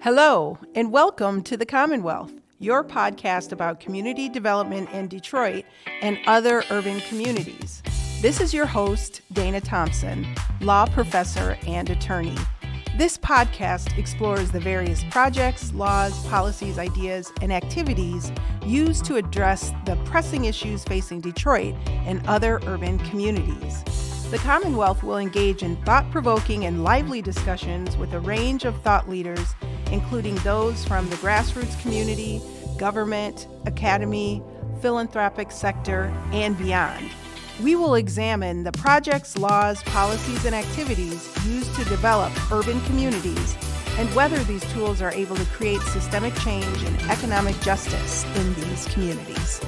Hello, and welcome to The Commonwealth, your podcast about community development in Detroit and other urban communities. This is your host, Dana Thompson, law professor and attorney. This podcast explores the various projects, laws, policies, ideas, and activities used to address the pressing issues facing Detroit and other urban communities. The Commonwealth will engage in thought-provoking and lively discussions with a range of thought leaders, including those from the grassroots community, government, academy, philanthropic sector, and beyond. We will examine the projects, laws, policies, and activities used to develop urban communities and whether these tools are able to create systemic change and economic justice in these communities.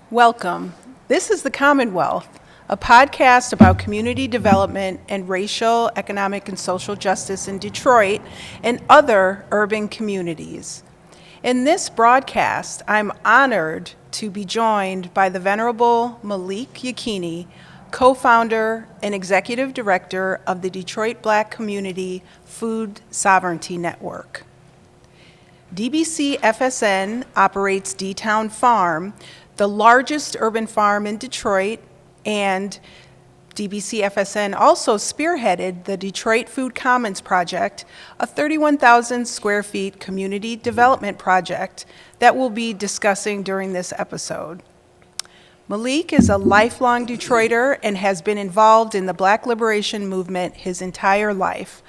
Welcome. This is The Commonwealth, a podcast about community development and racial, economic, and social justice in Detroit and other urban communities. In this broadcast, I'm honored to be joined by the Venerable Malik Yakini, co-founder and executive director of the Detroit Black Community Food Sovereignty Network. DBCFSN operates D-Town Farm, the largest urban farm in Detroit, and DBCFSN also spearheaded the Detroit Food Commons Project, a 31,000 square feet community development project that we'll be discussing during this episode. Malik is a lifelong Detroiter and has been involved in the Black liberation movement his entire life.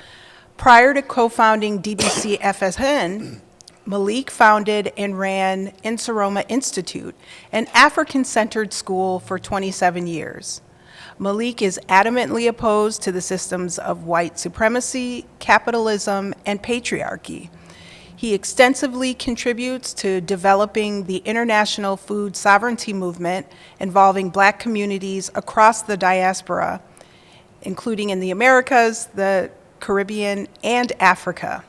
Prior to co-founding DBCFSN, Malik founded and ran Inseroma Institute, an African-centered school for 27 years. Malik is adamantly opposed to the systems of white supremacy, capitalism, and patriarchy. He extensively contributes to developing the international food sovereignty movement involving Black communities across the diaspora, including in the Americas, the Caribbean, and Africa.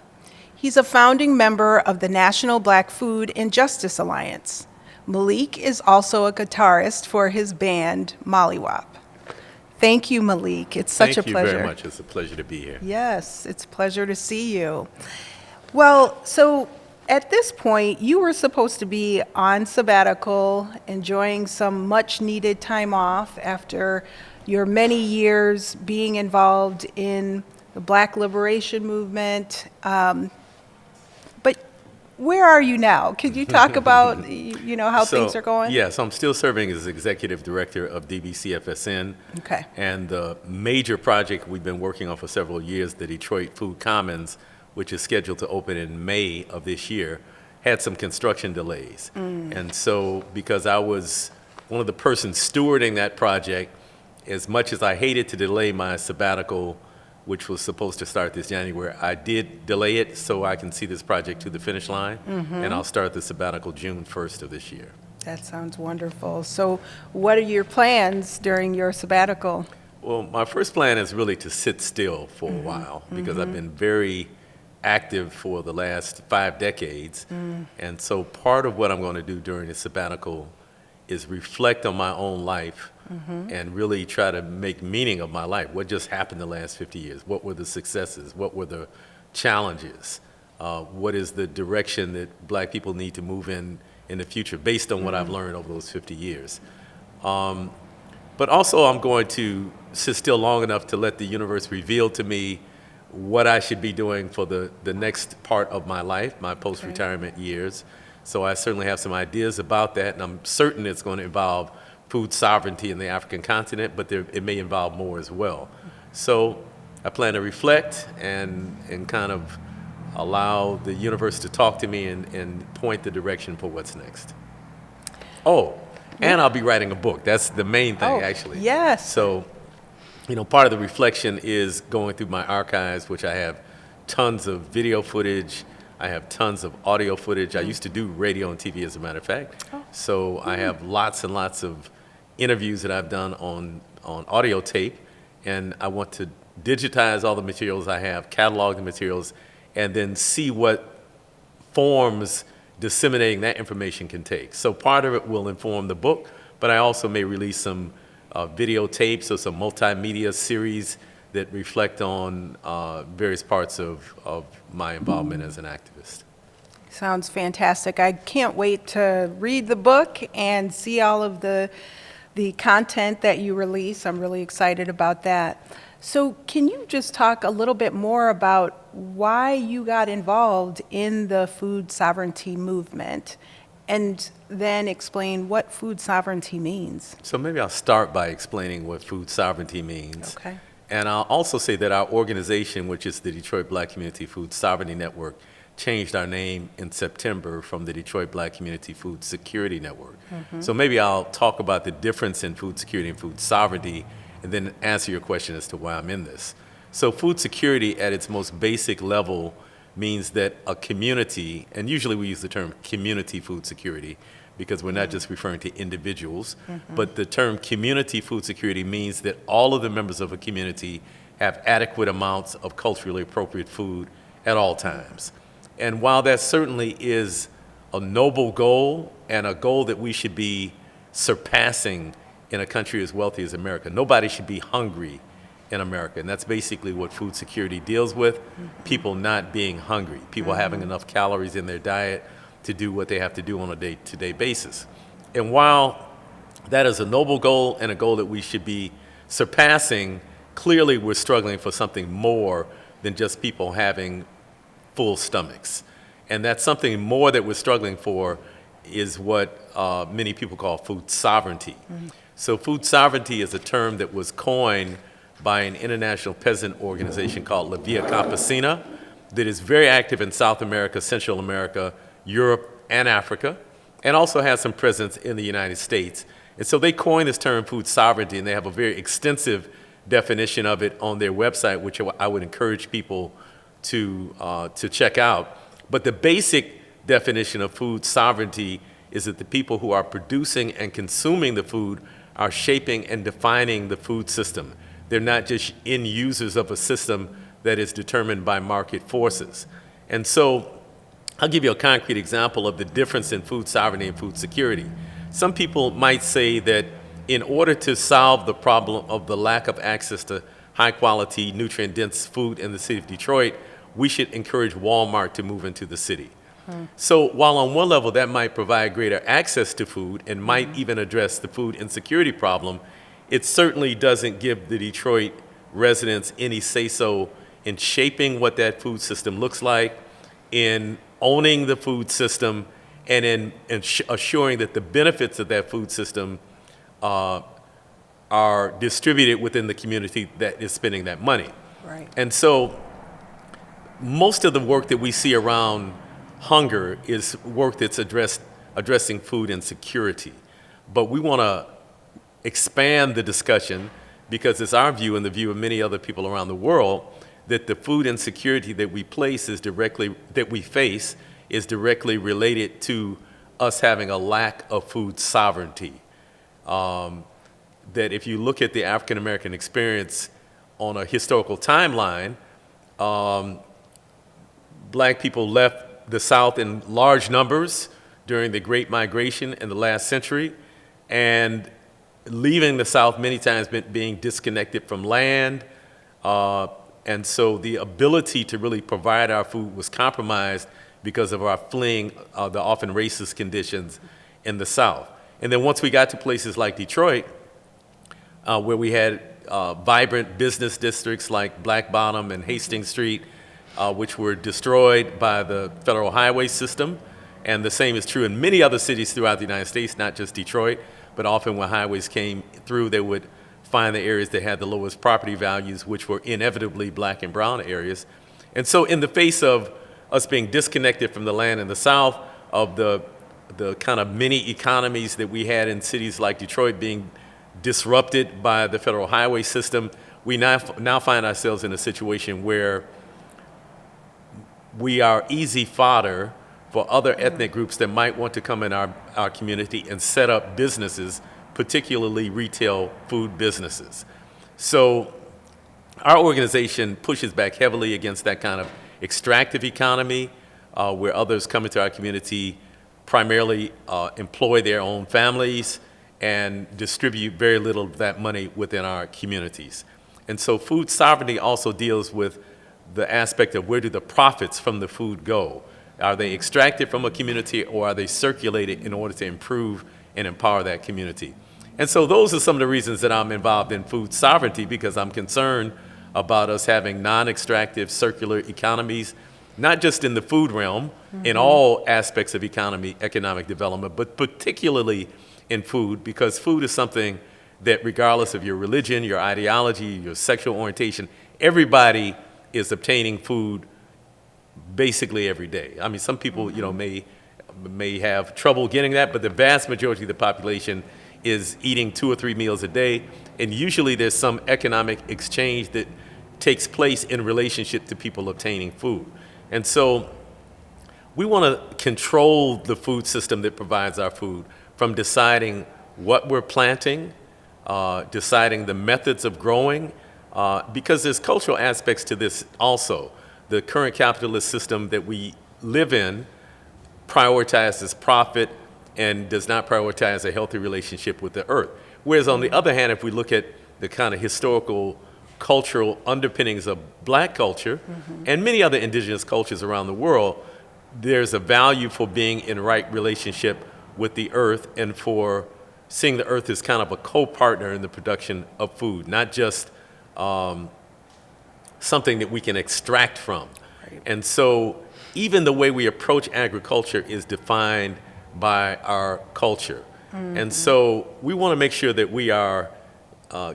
He's a founding member of the National Black Food and Justice Alliance. Malik is also a guitarist for his band, Mollywop. Thank you, Malik. It's such a pleasure. Thank you very much. It's a pleasure to be here. Yes, it's a pleasure to see you. Well, so at this point, you were supposed to be on sabbatical, enjoying some much-needed time off after your many years being involved in the Black liberation movement. But where are you now? Could you talk about, how things are going? Yes, I'm still serving as executive director of DBCFSN. Okay. And the major project we've been working on for several years, the Detroit Food Commons, which is scheduled to open in May of this year, had some construction delays. And so because I was one of the persons stewarding that project, as much as I hated to delay my sabbatical, which was supposed to start this January, I did delay it so I can see this project to the finish line, and I'll start the sabbatical June 1st of this year. That sounds wonderful. So what are your plans during your sabbatical? Well, my first plan is really to sit still for a while, because I've been very active for the last 5 decades, and so part of what I'm going to do during the sabbatical is reflect on my own life and really try to make meaning of my life. What just happened the last 50 years? What were the successes? What were the challenges? What is the direction that Black people need to move in the future based on what I've learned over those 50 years? But also I'm going to sit still long enough to let the universe reveal to me what I should be doing for the next part of my life, my post-retirement years. So I certainly have some ideas about that, and I'm certain it's going to involve food sovereignty in the African continent, but it may involve more as well. So I plan to reflect and kind of allow the universe to talk to me and point the direction for what's next. Oh, and I'll be writing a book. That's the main thing, actually. Yes. So, part of the reflection is going through my archives, which I have tons of video footage. I have tons of audio footage. I used to do radio and TV, as a matter of fact. So I have lots and lots of interviews that I've done on audio tape, and I want to digitize all the materials I have, catalog the materials, and then see what forms disseminating that information can take. So part of it will inform the book, but I also may release some videotapes or some multimedia series that reflect on various parts of my involvement as an activist. Sounds fantastic. I can't wait to read the book and see all of the content that you release. I'm really excited about that. So can you just talk a little bit more about why you got involved in the food sovereignty movement, and then explain what food sovereignty means? So maybe I'll start by explaining what food sovereignty means. Okay. And I'll also say that our organization, which is the Detroit Black Community Food Sovereignty Network, changed our name in September from the Detroit Black Community Food Security Network. So maybe I'll talk about the difference in food security and food sovereignty, and then answer your question as to why I'm in this. So food security at its most basic level means that a community, and usually we use the term community food security because we're not just referring to individuals, but the term community food security means that all of the members of a community have adequate amounts of culturally appropriate food at all times. And while that certainly is a noble goal and a goal that we should be surpassing in a country as wealthy as America, nobody should be hungry in America. And that's basically what food security deals with, people not being hungry, people having enough calories in their diet to do what they have to do on a day-to-day basis. And while that is a noble goal and a goal that we should be surpassing, clearly we're struggling for something more than just people having full stomachs. And that's something more that we're struggling for is what many people call food sovereignty. So food sovereignty is a term that was coined by an international peasant organization called La Via Campesina that is very active in South America, Central America, Europe, and Africa, and also has some presence in the United States. And so they coined this term food sovereignty, and they have a very extensive definition of it on their website, which I would encourage people to check out. But the basic definition of food sovereignty is that the people who are producing and consuming the food are shaping and defining the food system. They're not just end users of a system that is determined by market forces. And so I'll give you a concrete example of the difference in food sovereignty and food security. Some people might say that in order to solve the problem of the lack of access to high quality, nutrient dense food in the city of Detroit, we should encourage Walmart to move into the city. So while on one level that might provide greater access to food and might even address the food insecurity problem, it certainly doesn't give the Detroit residents any say-so in shaping what that food system looks like, in owning the food system, and in assuring that the benefits of that food system are distributed within the community that is spending that money. Right. And so most of the work that we see around hunger is work that's addressing food insecurity. But we want to expand the discussion because it's our view and the view of many other people around the world that the food insecurity that we face is directly related to us having a lack of food sovereignty. That if you look at the African American experience on a historical timeline, black people left the South in large numbers during the Great Migration in the last century, and leaving the South many times meant being disconnected from land, and so the ability to really provide our food was compromised because of our fleeing the often racist conditions in the South. And then once we got to places like Detroit, where we had vibrant business districts like Black Bottom and Hastings Street, which were destroyed by the federal highway system. And the same is true in many other cities throughout the United States, not just Detroit, but often when highways came through, they would find the areas that had the lowest property values, which were inevitably black and brown areas. And so in the face of us being disconnected from the land in the South, of the kind of mini economies that we had in cities like Detroit being disrupted by the federal highway system, we now find ourselves in a situation where we are easy fodder for other ethnic groups that might want to come in our community and set up businesses, particularly retail food businesses. So our organization pushes back heavily against that kind of extractive economy, where others come into our community primarily employ their own families and distribute very little of that money within our communities. And so food sovereignty also deals with the aspect of where do the profits from the food go? Are they extracted from a community, or are they circulated in order to improve and empower that community? And so those are some of the reasons that I'm involved in food sovereignty, because I'm concerned about us having non-extractive circular economies, not just in the food realm, in all aspects of economic development, but particularly in food, because food is something that, regardless of your religion, your ideology, your sexual orientation, everybody is obtaining food basically every day. I mean, some people, may have trouble getting that, but the vast majority of the population is eating 2 or 3 meals a day, and usually there's some economic exchange that takes place in relationship to people obtaining food. And so we want to control the food system that provides our food, from deciding what we're planting, deciding the methods of growing, because there's cultural aspects to this also. The current capitalist system that we live in prioritizes profit and does not prioritize a healthy relationship with the earth. Whereas on the other hand, if we look at the kind of historical, cultural underpinnings of black culture and many other indigenous cultures around the world, there's a value for being in right relationship with the earth, and for seeing the earth as kind of a co-partner in the production of food, not just something that we can extract from. Right. And so even the way we approach agriculture is defined by our culture. And so we want to make sure that we are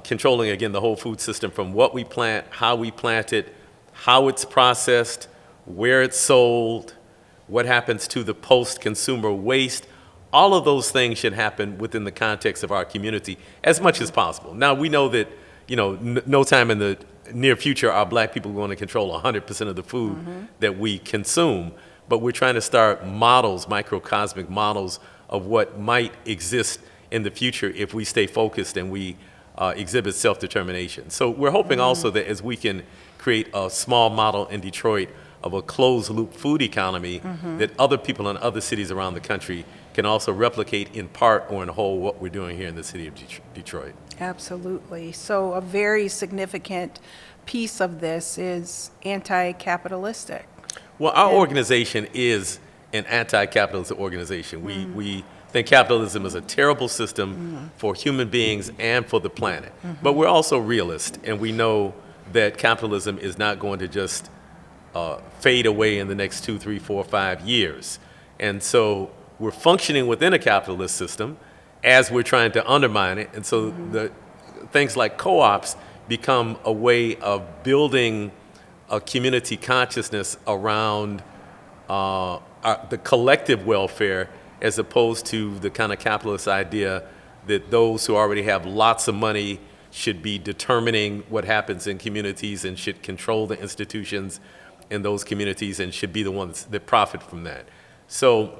controlling, again, the whole food system, from what we plant, how we plant it, how it's processed, where it's sold, what happens to the post-consumer waste. All of those things should happen within the context of our community as much as possible. Now, we know that, no time in the near future are black people going to control 100% of the food that we consume, but we're trying to start models, microcosmic models of what might exist in the future if we stay focused and we exhibit self-determination. So we're hoping also that as we can create a small model in Detroit of a closed-loop food economy, that other people in other cities around the country can also replicate in part or in whole what we're doing here in the city of Detroit. Absolutely. So a very significant piece of this is anti-capitalistic. Well, our organization is an anti-capitalist organization. We think capitalism is a terrible system for human beings and for the planet. But we're also realists, and we know that capitalism is not going to just fade away in the next 2, 3, 4, 5 years. And so we're functioning within a capitalist system as we're trying to undermine it. And so the things like co-ops become a way of building a community consciousness around the collective welfare, as opposed to the kind of capitalist idea that those who already have lots of money should be determining what happens in communities and should control the institutions in those communities and should be the ones that profit from that. So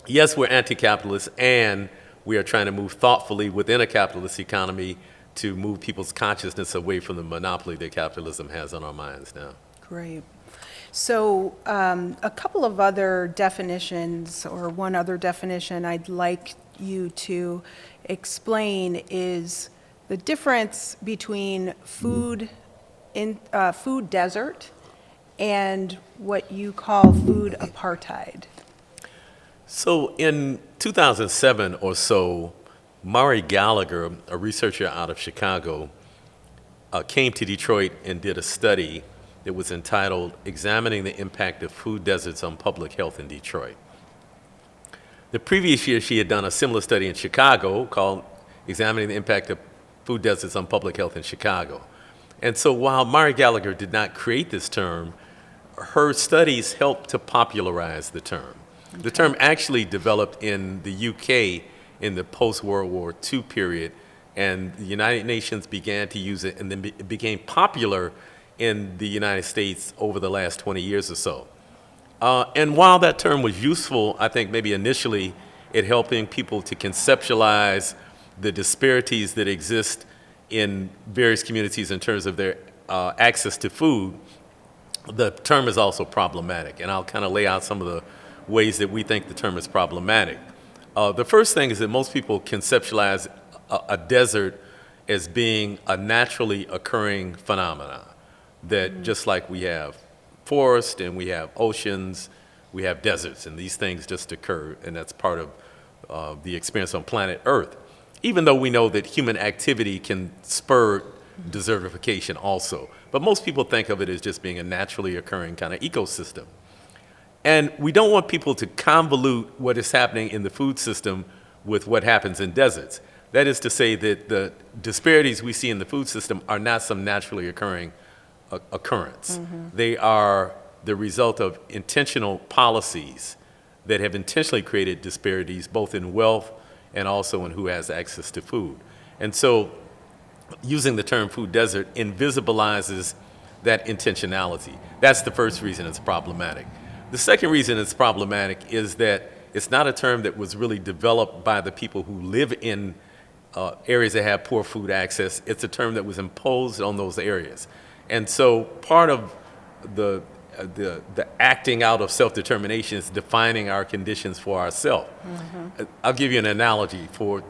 yes, we're anti-capitalist, and we are trying to move thoughtfully within a capitalist economy to move people's consciousness away from the monopoly that capitalism has on our minds now. Great. So a couple of other definitions, or one other definition I'd like you to explain, is the difference between food desert and what you call food apartheid. So in 2007 or so, Murray Gallagher, a researcher out of Chicago, came to Detroit and did a study that was entitled "Examining the Impact of Food Deserts on Public Health in Detroit." The previous year, she had done a similar study in Chicago called "Examining the Impact of Food Deserts on Public Health in Chicago." And so while Murray Gallagher did not create this term, her studies helped to popularize the term. Okay. The term actually developed in the UK in the post-World War II period, and the United Nations began to use it, and then it became popular in the United States over the last 20 years or so. And while that term was useful, I think maybe initially it helping people to conceptualize the disparities that exist in various communities in terms of their access to food, the term is also problematic. And I'll kind of lay out some of the ways that we think the term is problematic. The first thing is that most people conceptualize a desert as being a naturally occurring phenomena, that just like we have forests and we have oceans, we have deserts, and these things just occur, and that's part of the experience on planet Earth, even though we know that human activity can spur desertification also. But most people think of it as just being a naturally occurring kind of ecosystem. And we don't want people to convolute what is happening in the food system with what happens in deserts. That is to say that the disparities we see in the food system are not some naturally occurring occurrence. They are the result of intentional policies that have intentionally created disparities both in wealth and also in who has access to food. And so using the term food desert invisibilizes that intentionality. That's the first reason it's problematic. The second reason it's problematic is that it's not a term that was really developed by the people who live in areas that have poor food access. It's a term that was imposed on those areas. And so part of the acting out of self-determination is defining our conditions for ourselves. I'll give you an analogy. For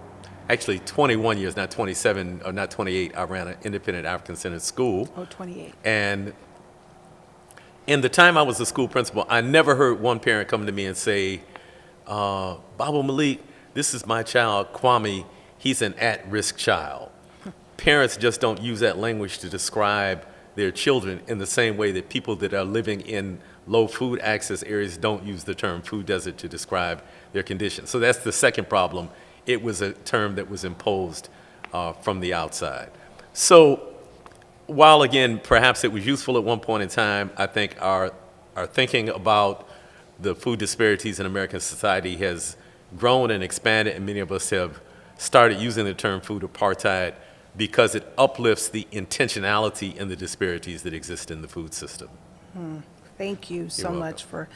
actually 21 years, not 27 or not 28, I ran an independent African-centered school. Oh, 28. And in the time I was a school principal, I never heard one parent come to me and say, Baba Malik, this is my child, Kwame, he's an at-risk child. Parents just don't use that language to describe their children in the same way that people that are living in low food access areas don't use the term food desert to describe their condition. So that's the second problem. It was a term that was imposed from the outside. So while, again, perhaps it was useful at one point in time, I think our thinking about the food disparities in American society has grown and expanded, and many of us have started using the term food apartheid because it uplifts the intentionality and the disparities that exist in the food system. Thank you so welcome. much for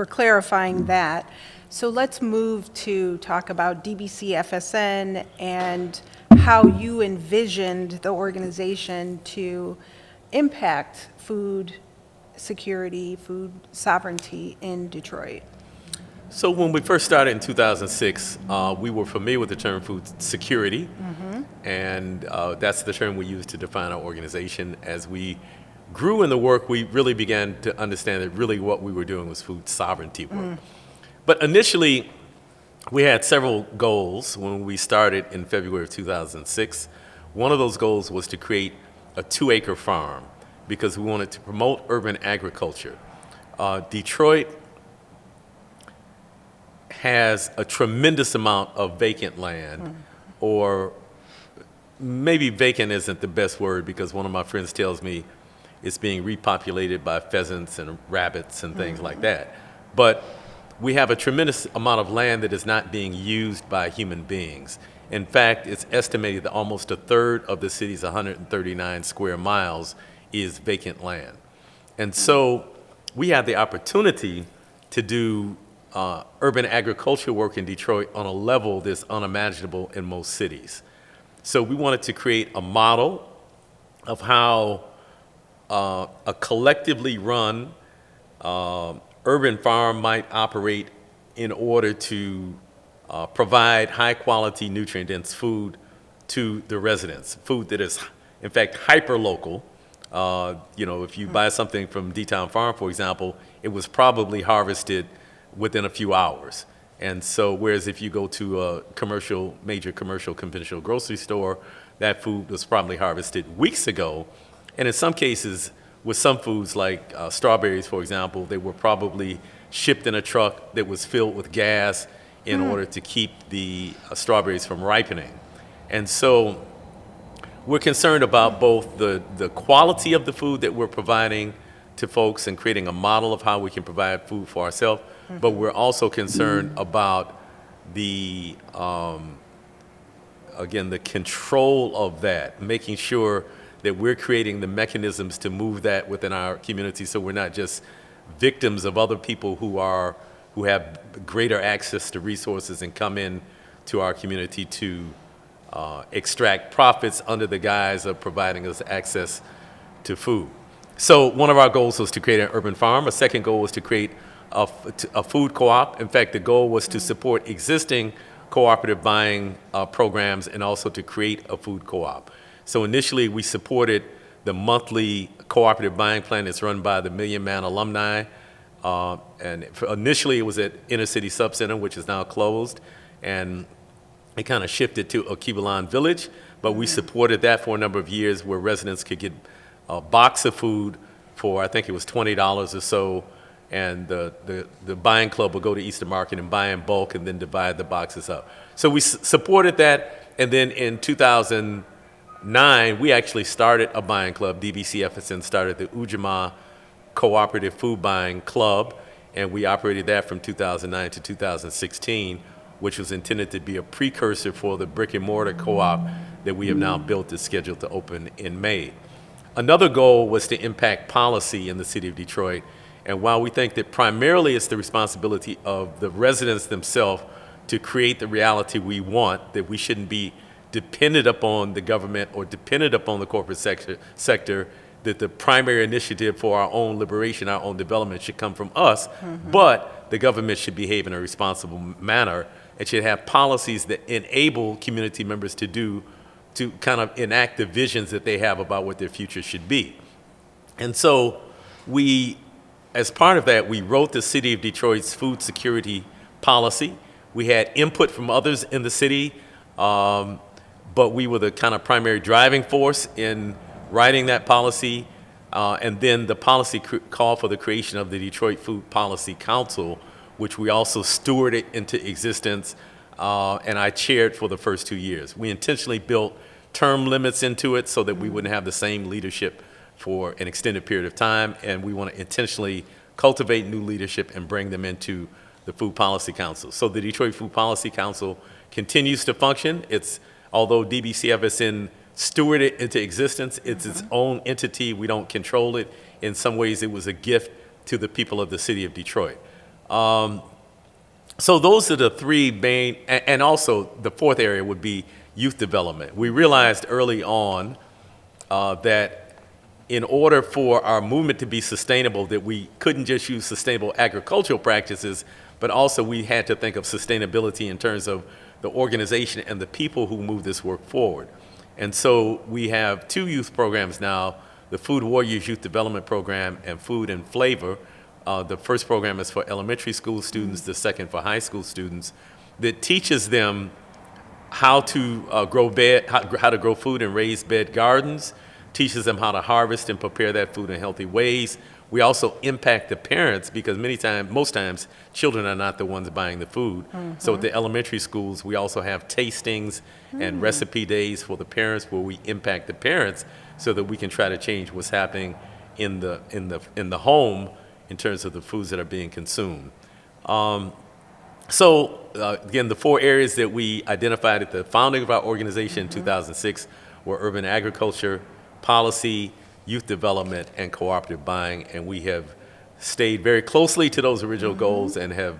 clarifying that. So let's move to talk about DBCFSN and how you envisioned the organization to impact food security, food sovereignty in Detroit. So when we first started in 2006, we were familiar with the term food security, and that's the term we used to define our organization. As we grew in the work, we really began to understand that really what we were doing was food sovereignty work. But initially, we had several goals when we started in February of 2006. One of those goals was to create a 2-acre farm because we wanted to promote urban agriculture. Detroit has a tremendous amount of vacant land, or maybe vacant isn't the best word because one of my friends tells me it's being repopulated by pheasants and rabbits and things like that. But we have a tremendous amount of land that is not being used by human beings. In fact, it's estimated that almost a third of the city's 139 square miles is vacant land. And so we have the opportunity to do urban agriculture work in Detroit on a level that's unimaginable in most cities. So we wanted to create a model of how a collectively run urban farm might operate in order to provide high-quality, nutrient-dense food to the residents, food that is, in fact, hyper-local. If you buy something from D-Town Farm, for example, it was probably harvested within a few hours. And so, whereas if you go to a major commercial conventional grocery store, that food was probably harvested weeks ago. And in some cases, with some foods like strawberries, for example, they were probably shipped in a truck that was filled with gas in order to keep the strawberries from ripening. And so we're concerned about both the quality of the food that we're providing to folks and creating a model of how we can provide food for ourselves, but we're also concerned about the, again, the control of that, making sure that we're creating the mechanisms to move that within our community so we're not just victims of other people who have greater access to resources and come in to our community to extract profits under the guise of providing us access to food. So one of our goals was to create an urban farm. A second goal was to create a food co-op. In fact, the goal was to support existing cooperative buying programs and also to create a food co-op. So initially, we supported the monthly cooperative buying plan that's run by the Million Man alumni. Initially, it was at Inner City Subcenter, which is now closed, and it kind of shifted to Akibalan Village, but we supported that for a number of years where residents could get a box of food for, I think it was $20 or so, and the buying club would go to Eastern Market and buy in bulk and then divide the boxes up. So we supported that, and then in 2009, we actually started a buying club. DBCFSN started the Ujamaa Cooperative Food Buying Club, and we operated that from 2009 to 2016, which was intended to be a precursor for the brick and mortar co-op that we have now built that's scheduled to open in May. Another goal was to impact policy in the city of Detroit. And while we think that primarily it's the responsibility of the residents themselves to create the reality we want, that we shouldn't be dependent upon the government or dependent upon the corporate sector, that the primary initiative for our own liberation, our own development should come from us, but the government should behave in a responsible manner. It should have policies that enable community members to kind of enact the visions that they have about what their future should be. And so as part of that, we wrote the City of Detroit's food security policy. We had input from others in the city, but we were the kind of primary driving force in writing that policy. And then the policy called for the creation of the Detroit Food Policy Council, which we also stewarded into existence, and I chaired for the first 2 years. We intentionally built term limits into it so that we wouldn't have the same leadership for an extended period of time, and we want to intentionally cultivate new leadership and bring them into the Food Policy Council. So the Detroit Food Policy Council continues to function. Although DBCFSN stewarded into existence, it's its own entity. We don't control it. In some ways, it was a gift to the people of the city of Detroit. So those are the three main, and also the fourth area would be youth development. We realized early on that in order for our movement to be sustainable, that we couldn't just use sustainable agricultural practices, but also we had to think of sustainability in terms of the organization and the people who move this work forward. And so we have two youth programs now, the Food Warriors Youth Development Program and Food and Flavor. The first program is for elementary school students, the second for high school students, that teaches them how to how to grow food and raise bed gardens, teaches them how to harvest and prepare that food in healthy ways. We also impact the parents because most times, children are not the ones buying the food. So at the elementary schools, we also have tastings and recipe days for the parents where we impact the parents so that we can try to change what's happening in the home in terms of the foods that are being consumed. Again, the four areas that we identified at the founding of our organization in 2006 were urban agriculture, policy, youth development, and cooperative buying, and we have stayed very closely to those original goals and have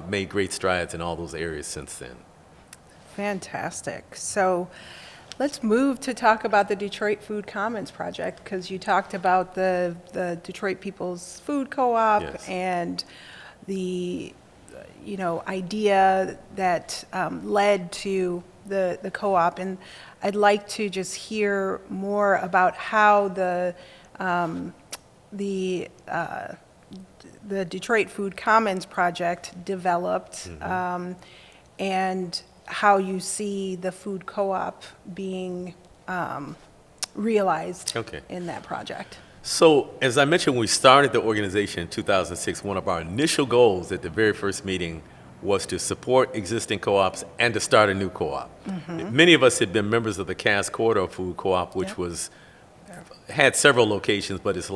made great strides in all those areas since then. Fantastic. So let's move to talk about the Detroit Food Commons project, because you talked about the Detroit People's Food Co-op. Yes. And the idea that led to the co-op, and I'd like to just hear more about how the Detroit Food Commons project developed, and how you see the food co-op being realized in that project. So, as I mentioned, when we started the organization in 2006, one of our initial goals at the very first meeting was to support existing co-ops and to start a new co-op. Many of us had been members of the Cass Corridor Food Co-op, which had several locations, but its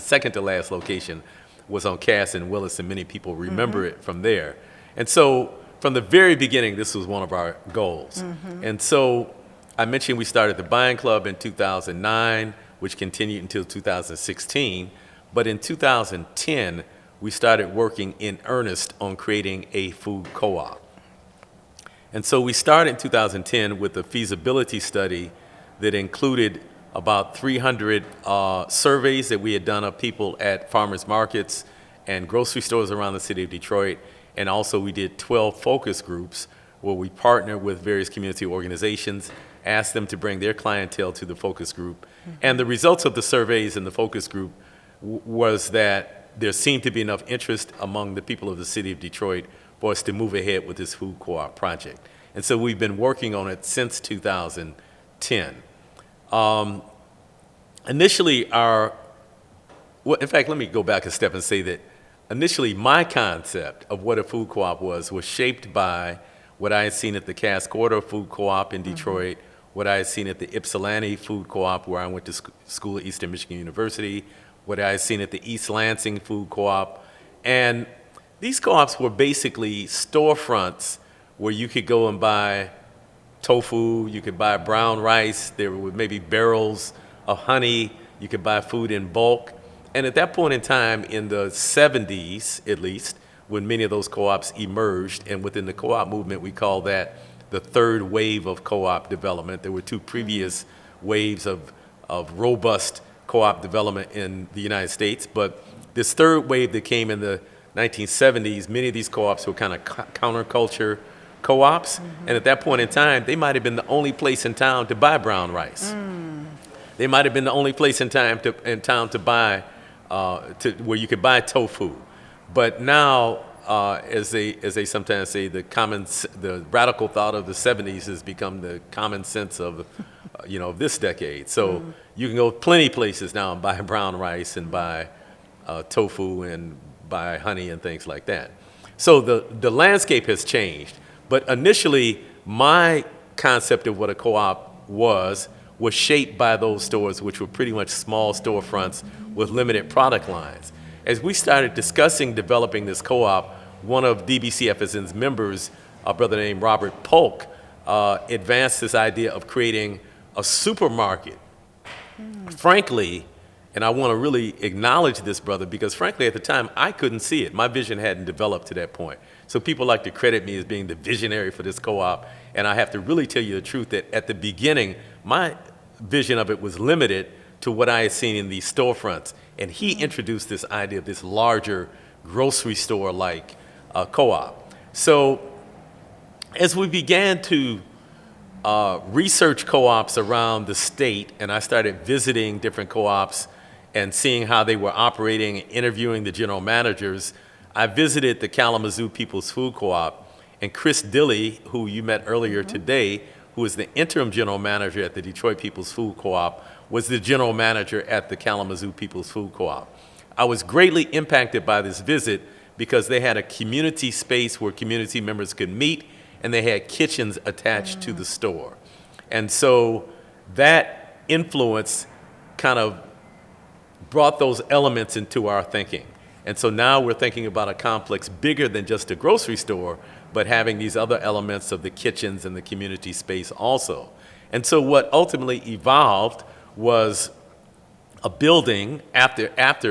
second to last location was on Cass and Willis, and many people remember it from there. And so, from the very beginning, this was one of our goals. And so, I mentioned we started the Buying Club in 2009, which continued until 2016. But in 2010, we started working in earnest on creating a food co-op. And so we started in 2010 with a feasibility study that included about 300 surveys that we had done of people at farmers markets and grocery stores around the city of Detroit. And also we did 12 focus groups where we partnered with various community organizations, asked them to bring their clientele to the focus group. And the results of the surveys in the focus group was that there seemed to be enough interest among the people of the city of Detroit for us to move ahead with this food co-op project. And so we've been working on it since 2010. Initially, in fact, let me go back a step and say that initially my concept of what a food co-op was shaped by what I had seen at the Cass Corridor Food Co-op in Detroit, what I had seen at the Ypsilanti Food Co-op where I went to school at Eastern Michigan University, what I had seen at the East Lansing Food Co-op. And these co-ops were basically storefronts where you could go and buy tofu, you could buy brown rice, there were maybe barrels of honey, you could buy food in bulk. And at that point in time, in the 70s at least, when many of those co-ops emerged, and within the co-op movement, we call that the third wave of co-op development. There were two previous waves of robust co-op development in the United States, but this third wave that came in the 1970s, many of these co-ops were kind of counterculture co-ops, and at that point in time, they might have been the only place in town to buy brown rice. They might have been the only place in town to buy, where you could buy tofu. But now, as they sometimes say, the radical thought of the 70s has become the common sense of, of this decade. So you can go plenty places now and buy brown rice and buy tofu and buy honey and things like that. So the landscape has changed. But initially, my concept of what a co-op was shaped by those stores, which were pretty much small storefronts with limited product lines. As we started discussing developing this co-op, one of DBCFSN's members, a brother named Robert Polk, advanced this idea of creating a supermarket. Frankly, and I want to really acknowledge this brother because frankly at the time I couldn't see it. My vision hadn't developed to that point. So people like to credit me as being the visionary for this co-op, and I have to really tell you the truth that at the beginning, my vision of it was limited to what I had seen in these storefronts. And he introduced this idea of this larger grocery store-like co-op. So as we began to research co-ops around the state, and I started visiting different co-ops and seeing how they were operating and interviewing the general managers, I visited the Kalamazoo People's Food Co-op, and Chris Dilley, who you met earlier today, who is the interim general manager at the Detroit People's Food Co-op, was the general manager at the Kalamazoo People's Food Co-op. I was greatly impacted by this visit because they had a community space where community members could meet, and they had kitchens attached to the store. And so that influence kind of brought those elements into our thinking. And so now we're thinking about a complex bigger than just a grocery store, but having these other elements of the kitchens and the community space also. And so what ultimately evolved was a building after,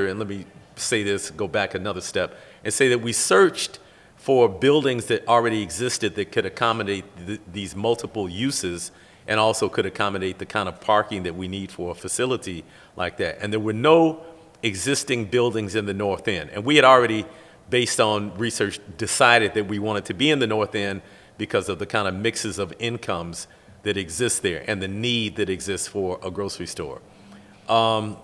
and let me say this, go back another step, and say that we searched for buildings that already existed that could accommodate these multiple uses and also could accommodate the kind of parking that we need for a facility like that. And there were no existing buildings in the North End. And we had already, based on research, decided that we wanted to be in the North End because of the kind of mixes of incomes that exist there and the need that exists for a grocery store. So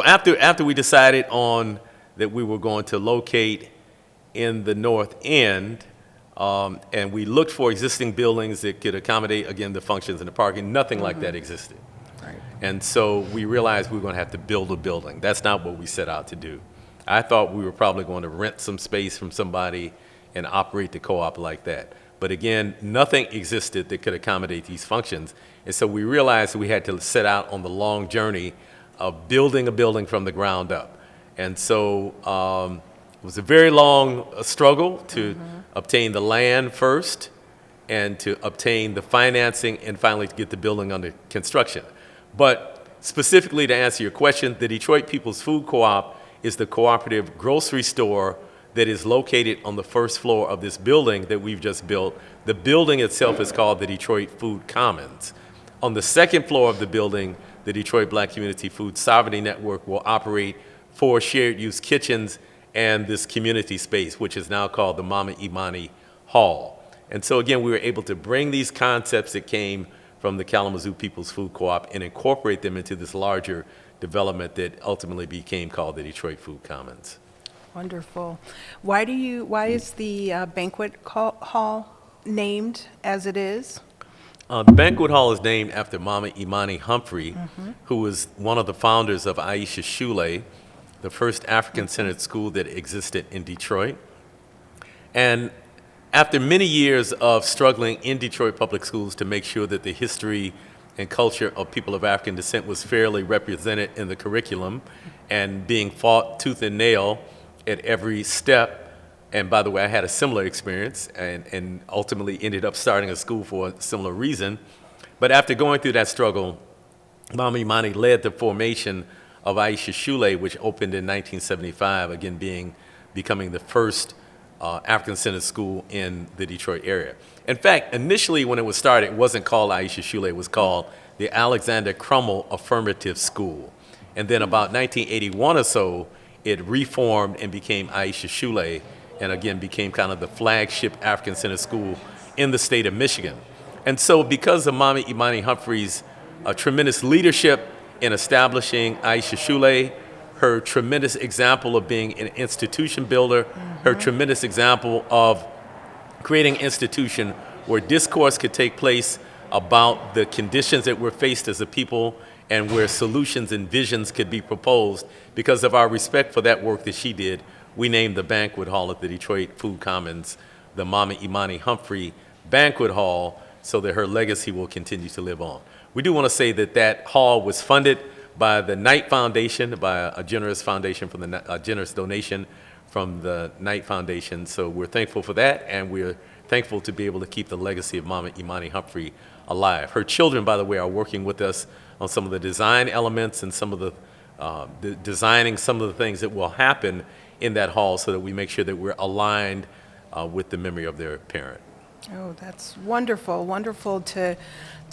after we decided on that we were going to locate in the North End, and we looked for existing buildings that could accommodate, again, the functions and the parking, nothing like that existed. Right. And so we realized we were going to have to build a building. That's not what we set out to do. I thought we were probably going to rent some space from somebody and operate the co-op like that. But again, nothing existed that could accommodate these functions. And so we realized we had to set out on the long journey of building a building from the ground up. And so it was a very long struggle to obtain the land first and to obtain the financing and finally to get the building under construction. But specifically to answer your question, the Detroit People's Food Co-op is the cooperative grocery store that is located on the first floor of this building that we've just built. The building itself is called the Detroit Food Commons. On the second floor of the building, the Detroit Black Community Food Sovereignty Network will operate 4 shared use kitchens and this community space, which is now called the Mama Imani Hall. And so again, we were able to bring these concepts that came from the Kalamazoo People's Food Co-op and incorporate them into this larger development that ultimately became called the Detroit Food Commons. Wonderful. Why is the banquet hall named as it is? The banquet hall is named after Mama Imani Humphrey, who was one of the founders of Aisha Shule, the first African-centered school that existed in Detroit. And after many years of struggling in Detroit public schools to make sure that the history and culture of people of African descent was fairly represented in the curriculum and being fought tooth and nail at every step, and by the way, I had a similar experience and ultimately ended up starting a school for a similar reason. But after going through that struggle, Mama Imani led the formation of Aisha Shule, which opened in 1975, again becoming the first African-centered school in the Detroit area. In fact, initially when it was started, it wasn't called Aisha Shule, it was called the Alexander Crummell Affirmative School. And then about 1981 or so, it reformed and became Aisha Shule, and again became kind of the flagship African-centered school in the state of Michigan. And so because of Mama Imani Humphrey's tremendous leadership in establishing Aisha Shule, her tremendous example of being an institution builder, her tremendous example of creating an institution where discourse could take place about the conditions that we're faced as a people and where solutions and visions could be proposed. Because of our respect for that work that she did, we named the banquet hall at the Detroit Food Commons the Mama Imani Humphrey Banquet Hall, so that her legacy will continue to live on. We do want to say that that hall was funded by the Knight Foundation, by a generous foundation from a generous donation from the Knight Foundation. So we're thankful for that, and we're thankful to be able to keep the legacy of Mama Imani Humphrey alive. Her children, by the way, are working with us on some of the design elements and some of the designing some of the things that will happen in that hall, so that we make sure that we're aligned with the memory of their parent. Oh, that's wonderful. Wonderful to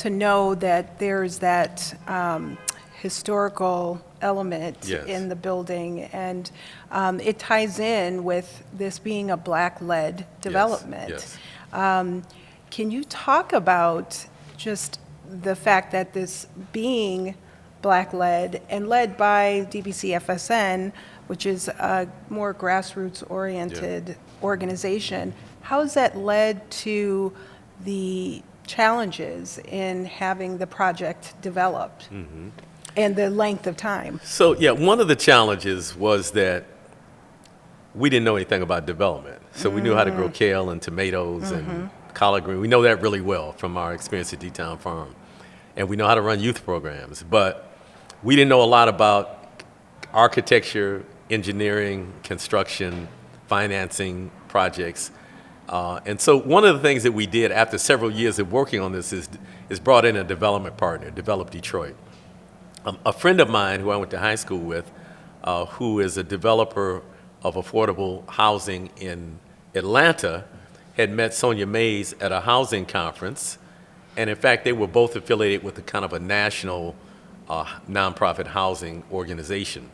know that there's that historical element Yes. in the building, and it ties in with this being a Black-led development. Yes. Can you talk about just the fact that this being Black-led and led by DBCFSN, which is a more grassroots-oriented organization, how has that led to the challenges in having the project developed and the length of time? So yeah, one of the challenges was that we didn't know anything about development. So we knew how to grow kale and tomatoes and collard green. We know that really well from our experience at D-Town Farm. And we know how to run youth programs. But we didn't know a lot about architecture, engineering, construction, financing projects. And so one of the things that we did after several years of working on this is brought in a development partner, Develop Detroit. A friend of mine who I went to high school with, who is a developer of affordable housing in Atlanta, had met Sonia Mays at a housing conference. And in fact, they were both affiliated with a kind of a national nonprofit housing organization.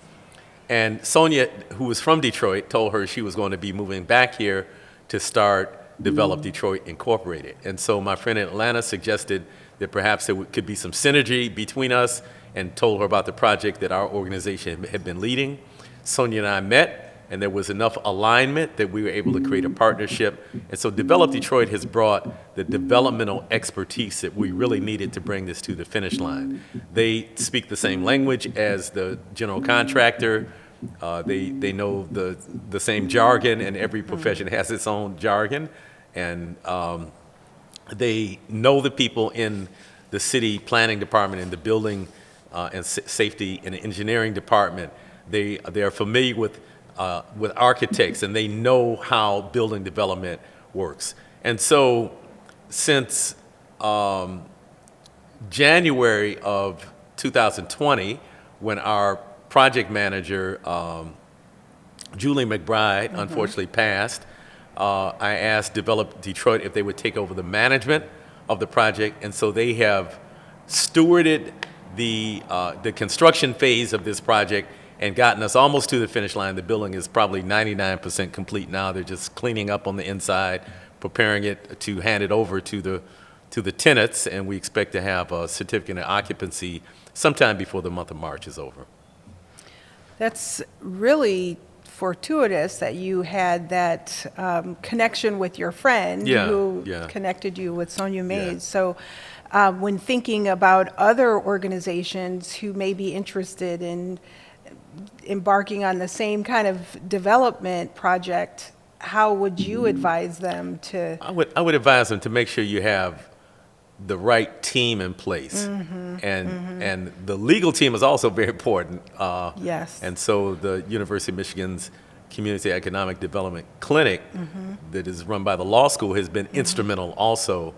And Sonia, who was from Detroit, told her she was going to be moving back here to start Develop Detroit Incorporated. And so my friend in Atlanta suggested that perhaps there could be some synergy between us, and told her about the project that our organization had been leading. Sonia and I met, and there was enough alignment that we were able to create a partnership. And so Develop Detroit has brought the developmental expertise that we really needed to bring this to the finish line. They speak the same language as the general contractor. They know the same jargon, and every profession has its own jargon. And they know the people in the city planning department and the building and safety and engineering department. They are familiar with architects, and they know how building development works. And so since January of 2020, when our project manager, Julie McBride, unfortunately passed, I asked Develop Detroit if they would take over the management of the project. And so they have stewarded the construction phase of this project and gotten us almost to the finish line. The building is probably 99% complete now. They're just cleaning up on the inside, preparing it to hand it over to the tenants, and we expect to have a certificate of occupancy sometime before the month of March is over. That's really fortuitous that you had that connection with your friend who connected you with Sonia Mays. Yeah. So when thinking about other organizations who may be interested in embarking on the same kind of development project, how would you advise them to? I would advise them to make sure you have the right team in place, and the legal team is also very important. Yes. And so the University of Michigan's Community Economic Development Clinic, that is run by the law school, has been instrumental also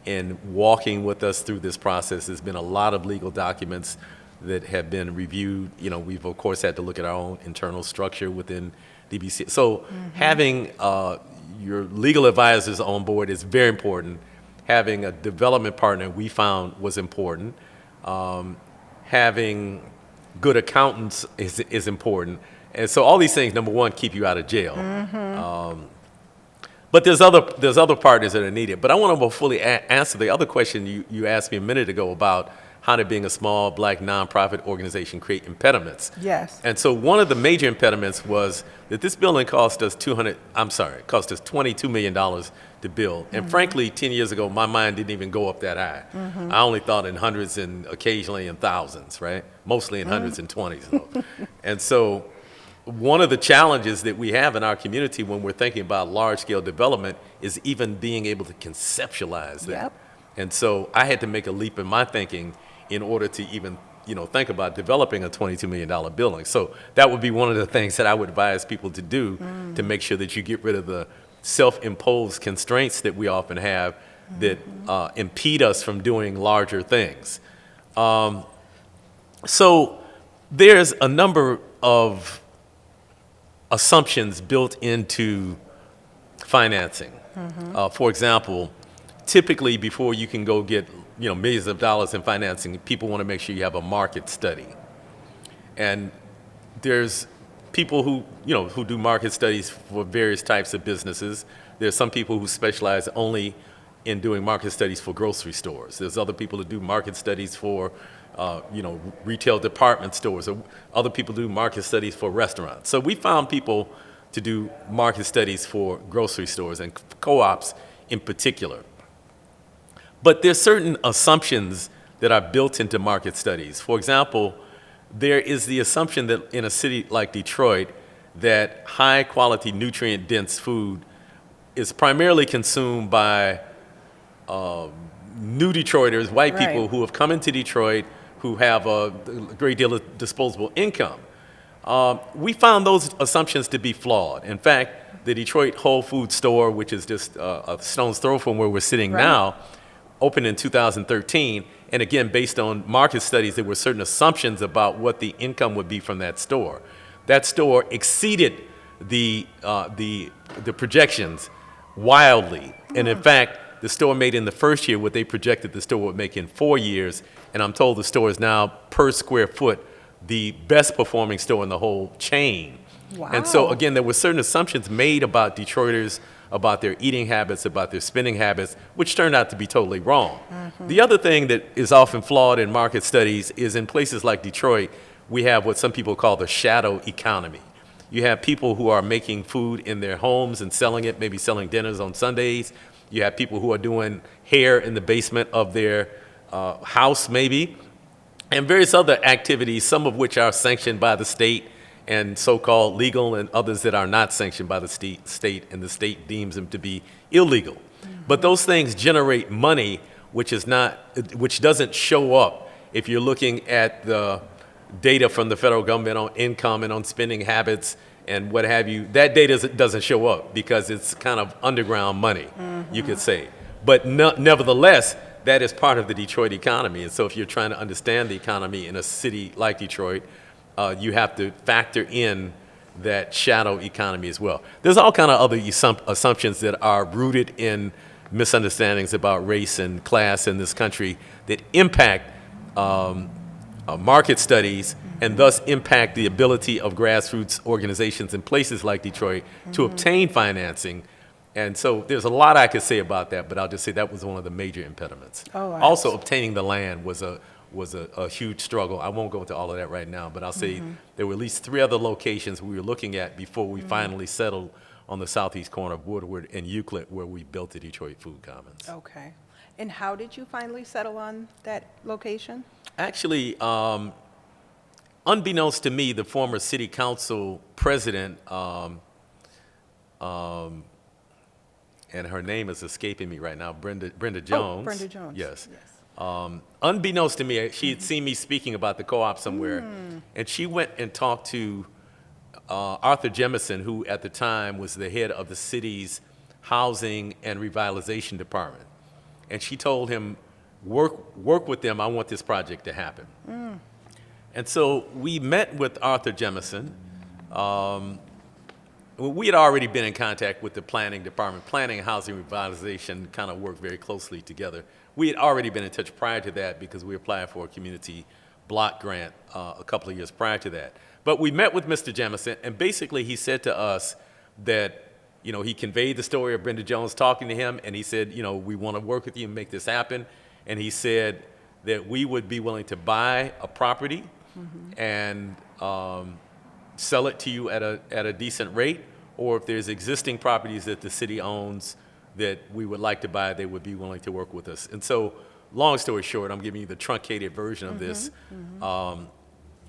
in walking with us through this process. There's been a lot of legal documents that have been reviewed. You know, we've of course had to look at our own internal structure within DBC. So having your legal advisors on board is very important. Having a development partner we found was important. Having good accountants is important. And so all these things, number one, keep you out of jail. But there's other partners that are needed. But I want to more fully answer the other question you asked me a minute ago about how did being a small black nonprofit organization create impediments. Yes. And so one of the major impediments was that this building cost us $22 million to build. And frankly, 10 years ago, my mind didn't even go up that high. I only thought in hundreds and occasionally in thousands, right? Mostly in hundreds and 20s though. And so one of the challenges that we have in our community when we're thinking about large-scale development is even being able to conceptualize that. Yep. And so I had to make a leap in my thinking in order to even, think about developing a $22 million building. So that would be one of the things that I would advise people to do to make sure that you get rid of the self-imposed constraints that we often have that impede us from doing larger things. So there's a number of assumptions built into financing. For example, typically before you can go get millions of dollars in financing, people want to make sure you have a market study. And there's people who do market studies for various types of businesses. There's some people who specialize only in doing market studies for grocery stores. There's other people who do market studies for retail department stores, or other people do market studies for restaurants. So we found people to do market studies for grocery stores and co-ops in particular. But there's certain assumptions that are built into market studies. For example, there is the assumption that in a city like Detroit, that high quality, nutrient dense food is primarily consumed by new Detroiters, white people who have come into Detroit, who have a great deal of disposable income. We found those assumptions to be flawed. In fact, the Detroit Whole Foods store, which is just a stone's throw from where we're sitting now, opened in 2013. And again, based on market studies, there were certain assumptions about what the income would be from that store. That store exceeded the projections wildly. And in fact, the store made in the first year what they projected the store would make in 4 years. And I'm told the store is now, per square foot, the best performing store in the whole chain. Wow. And so again, there were certain assumptions made about Detroiters, about their eating habits, about their spending habits, which turned out to be totally wrong. The other thing that is often flawed in market studies is in places like Detroit, we have what some people call the shadow economy. You have people who are making food in their homes and selling it, maybe selling dinners on Sundays. You have people who are doing hair in the basement of their house maybe, and various other activities, some of which are sanctioned by the state and so-called legal, and others that are not sanctioned by the state, and the state deems them to be illegal. But those things generate money, which doesn't show up if you're looking at the data from the federal government on income and on spending habits and what have you. That data doesn't show up because it's kind of underground money, you could say. But nevertheless, that is part of the Detroit economy. And so if you're trying to understand the economy in a city like Detroit, you have to factor in that shadow economy as well. There's all kind of other assumptions that are rooted in misunderstandings about race and class in this country that impact market studies, and thus impact the ability of grassroots organizations in places like Detroit to obtain financing. And so there's a lot I could say about that, but I'll just say that was one of the major impediments. Oh, Also, obtaining the land was a huge struggle. I won't go into all of that right now, but I'll say there were at least 3 other locations we were looking at before we finally settled on the southeast corner of Woodward and Euclid, where we built the Detroit Food Commons. Okay. And how did you finally settle on that location? Actually, unbeknownst to me, the former city council president, and her name is escaping me right now, Brenda Jones. Oh, Brenda Jones. Yes. Unbeknownst to me, she had seen me speaking about the co-op somewhere, and she went and talked to Arthur Jemison, who at the time was the head of the city's housing and revitalization department. And she told him, work with them, I want this project to happen. And so we met with Arthur Jemison. We had already been in contact with the planning department. Planning and housing revitalization kind of work very closely together. We had already been in touch prior to that because we applied for a community block grant a couple of years prior to that. But we met with Mr. Jemison, and basically he said to us that, he conveyed the story of Brenda Jones talking to him, and he said, we want to work with you and make this happen. And he said that we would be willing to buy a property and sell it to you at a decent rate, or if there's existing properties that the city owns that we would like to buy, they would be willing to work with us. And so, long story short, I'm giving you the truncated version of this.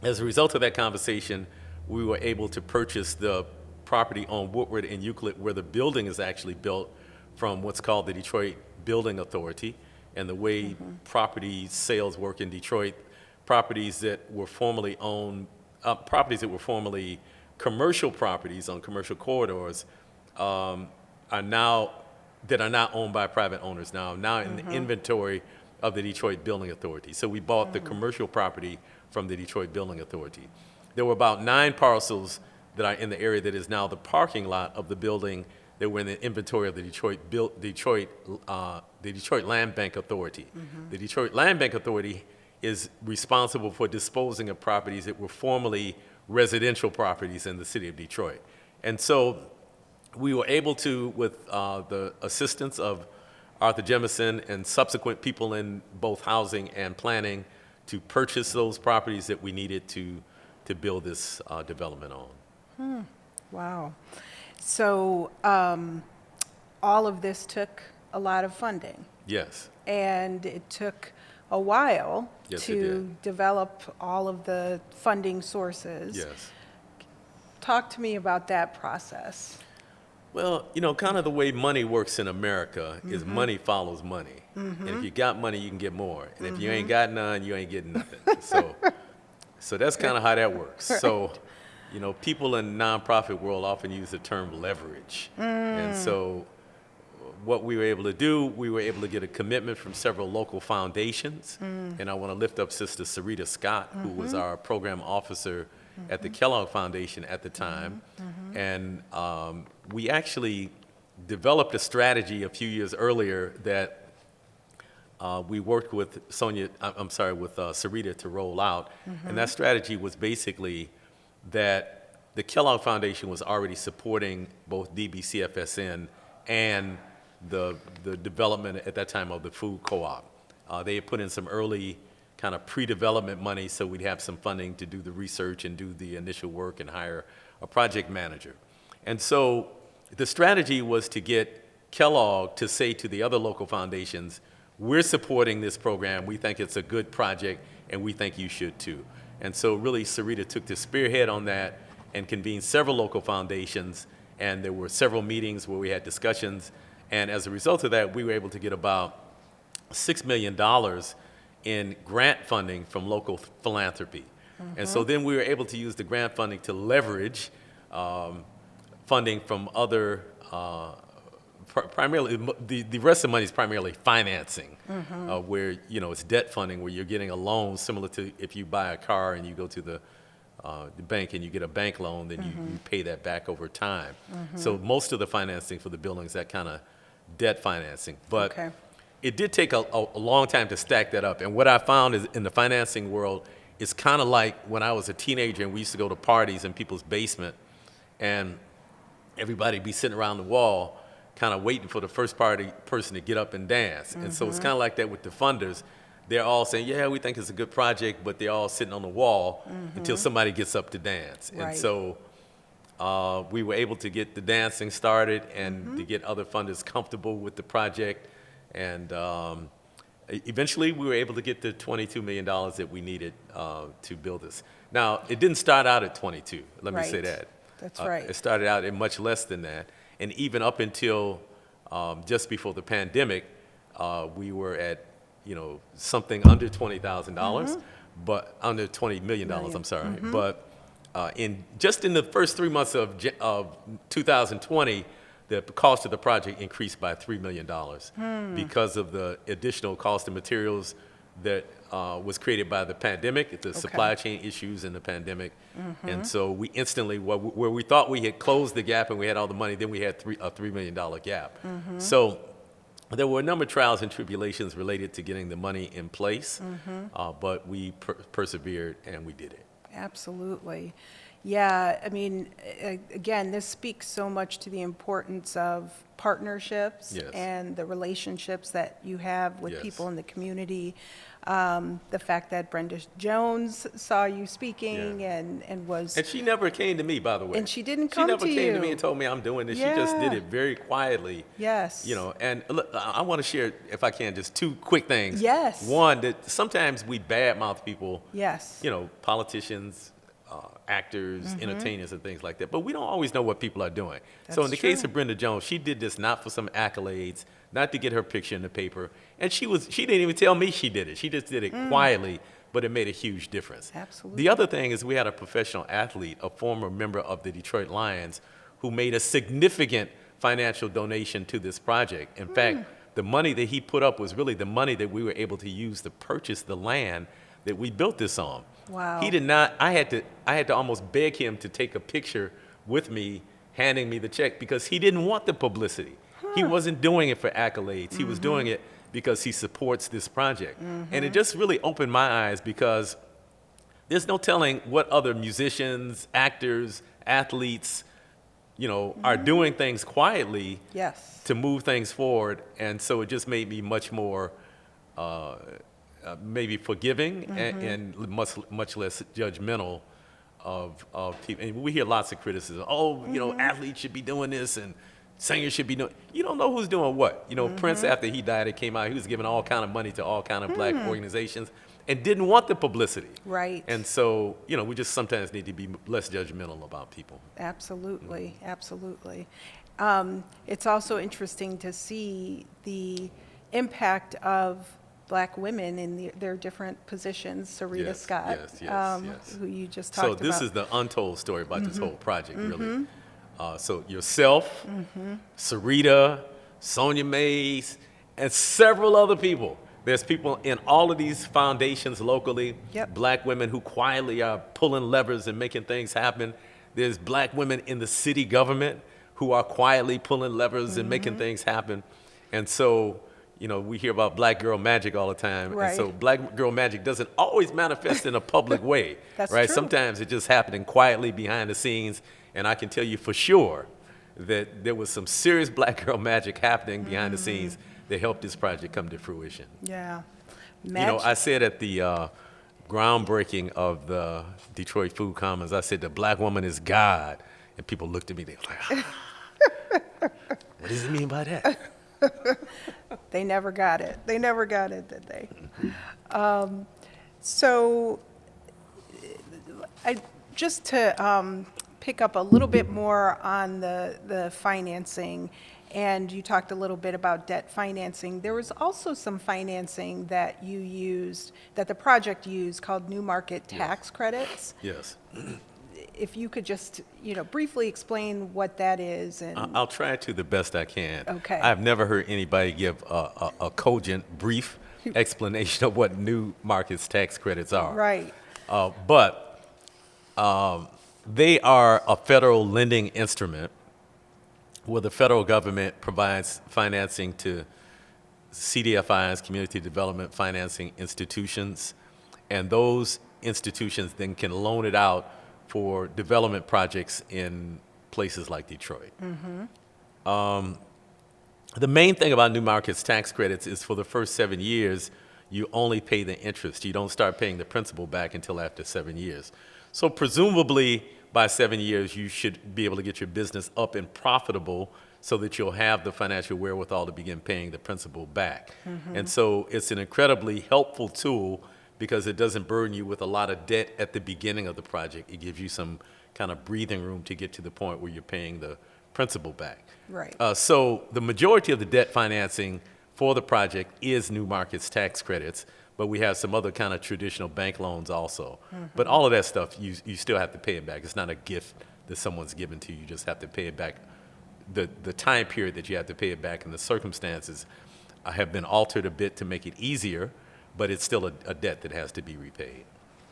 As a result of that conversation, we were able to purchase the property on Woodward and Euclid, where the building is actually built, from what's called the Detroit Building Authority. And the way property sales work in Detroit, properties that were formerly commercial properties on commercial corridors are now owned by private owners now in the inventory of the Detroit Building Authority. So we bought the commercial property from the Detroit Building Authority. There were about 9 parcels that are in the area that is now the parking lot of the building that were in the inventory of the Detroit Land Bank Authority. The Detroit Land Bank Authority is responsible for disposing of properties that were formerly residential properties in the city of Detroit. And so we were able to, with the assistance of Arthur Jemison and subsequent people in both housing and planning, to purchase those properties that we needed to build this development on. Wow. So all of this took a lot of funding. Yes. And it took a while Yes, it to did. develop all of the funding sources. Yes. Talk to me about that process. Well, kind of the way money works in America is money follows money. And if you got money, you can get more. And if you ain't got none, you ain't getting nothing. So that's kind of how that works. Right. So, people in the nonprofit world often use the term leverage. And so what we were able to do, we were able to get a commitment from several local foundations. And I want to lift up Sister Sarita Scott, who was our program officer at the Kellogg Foundation at the time. And we actually developed a strategy a few years earlier that we worked with Sarita to roll out. And that strategy was basically that the Kellogg Foundation was already supporting both DBCFSN and the development at that time of the food co-op. They had put in some early kind of pre-development money so we'd have some funding to do the research and do the initial work and hire a project manager. And so the strategy was to get Kellogg to say to the other local foundations, we're supporting this program, we think it's a good project, and we think you should too. And so really Sarita took the spearhead on that and convened several local foundations, and there were several meetings where we had discussions, and as a result of that, we were able to get about $6 million in grant funding from local philanthropy. And so then we were able to use the grant funding to leverage funding from other, primarily, the rest of the money is primarily financing, where, it's debt funding, where you're getting a loan similar to if you buy a car and you go to the bank and you get a bank loan, then you pay that back over time. So most of the financing for the building is that kind of debt financing. But it did take a long time to stack that up. And what I found is in the financing world it's kind of like when I was a teenager and we used to go to parties in people's basement, and everybody be sitting around the wall kind of waiting for the first person to get up and dance. And so it's kind of like that with the funders. They're all saying, yeah, we think it's a good project, but they're all sitting on the wall until somebody gets up to dance. Right. And so we were able to get the dancing started and to get other funders comfortable with the project. And eventually we were able to get the $22 million that we needed to build this. Now, it didn't start out at 22, let me say Right. that. That's right. It started out at much less than that. And even up until just before the pandemic, we were at, something under $20,000, but under $20 million, I'm sorry. But in the first 3 months of 2020, the cost of the project increased by $3 million because of the additional cost of materials that was created by the pandemic, the supply chain issues in the pandemic. And so we instantly, where we thought we had closed the gap and we had all the money, then we had a $3 million gap. So there were a number of trials and tribulations related to getting the money in place, but we persevered and we did it. Absolutely. Yeah, I mean, again, this speaks so much to the importance of partnerships Yes. and the relationships that you have with Yes. people in the community. The fact that Brenda Jones saw you speaking and was... And she never came to me, by the way. And she didn't come to She never came to you. me and told me I'm doing this. She just did Yeah. it very quietly. Yes. And look, I want to share, if I can, just two quick things. Yes. One, that sometimes we badmouth people, Yes. politicians, actors, entertainers, and things like that. But we don't always know what people are doing. So That's in the case true. of Brenda Jones, she did this not for some accolades, not to get her picture in the paper. And she didn't even tell me she did it. She just did it quietly, but it made a huge difference. Absolutely. The other thing is we had a professional athlete, a former member of the Detroit Lions, who made a significant financial donation to this project. In fact, the money that he put up was really the money that we were able to use to purchase the land that we built this on. Wow. He did not, I had to almost beg him to take a picture with me, handing me the check, because he didn't want the publicity. He wasn't doing it for accolades. He was doing it because he supports this project. And it just really opened my eyes, because there's no telling what other musicians, actors, athletes, are doing things quietly Yes. to move things forward. And so it just made me much more maybe forgiving and much less judgmental of people. And we hear lots of criticism. Oh, athletes should be doing this and singers should be doing. You don't know who's doing what. Prince, after he died, it came out he was giving all kind of money to all kind of black organizations and didn't want the publicity. Right. And so, we just sometimes need to be less judgmental about people. Absolutely, absolutely. It's also interesting to see the impact of Black women in their different positions. Sarita Yes, Scott, yes. who you just talked So about. this is the untold story about this whole project, really. So yourself, Sarita, Sonia Mays, and several other people. There's people in all of these foundations locally, Yep. Black women who quietly are pulling levers and making things happen. There's Black women in the city government who are quietly pulling levers and making things happen. And so, we hear about Black girl magic all the time. Right. And so Black girl magic doesn't always manifest in a public way. That's right? true. Sometimes it's just happening quietly behind the scenes. And I can tell you for sure that there was some serious Black girl magic happening behind the scenes that helped this project come to fruition. Yeah. I said at the groundbreaking of the Detroit Food Commons, I said the Black woman is God. And people looked at me, they were like, what does he mean by that? They never got it. They never got it, did they? So, just to pick up a little bit more on the financing, and you talked a little bit about debt financing. There was also some financing that you used, that the project used, called New Market Tax Credits. Yes. If you could just, briefly explain what that is. And I'll try to the best I can. Okay. I've never heard anybody give a cogent, brief explanation of what New Markets Tax Credits are. Right. But they are a federal lending instrument where the federal government provides financing to CDFIs, community development financing institutions, and those institutions then can loan it out for development projects in places like Detroit. The main thing about New Markets tax credits is for the first 7 years, you only pay the interest. You don't start paying the principal back until after 7 years. So presumably, by 7 years, you should be able to get your business up and profitable so that you'll have the financial wherewithal to begin paying the principal back. And so it's an incredibly helpful tool because it doesn't burden you with a lot of debt at the beginning of the project. It gives you some kind of breathing room to get to the point where you're paying the principal back. Right. So the majority of the debt financing for the project is New Markets tax credits, but we have some other kind of traditional bank loans also. But all of that stuff, you still have to pay it back. It's not a gift that someone's given to you. You just have to pay it back. The time period that you have to pay it back and the circumstances have been altered a bit to make it easier, but it's still a debt that has to be repaid.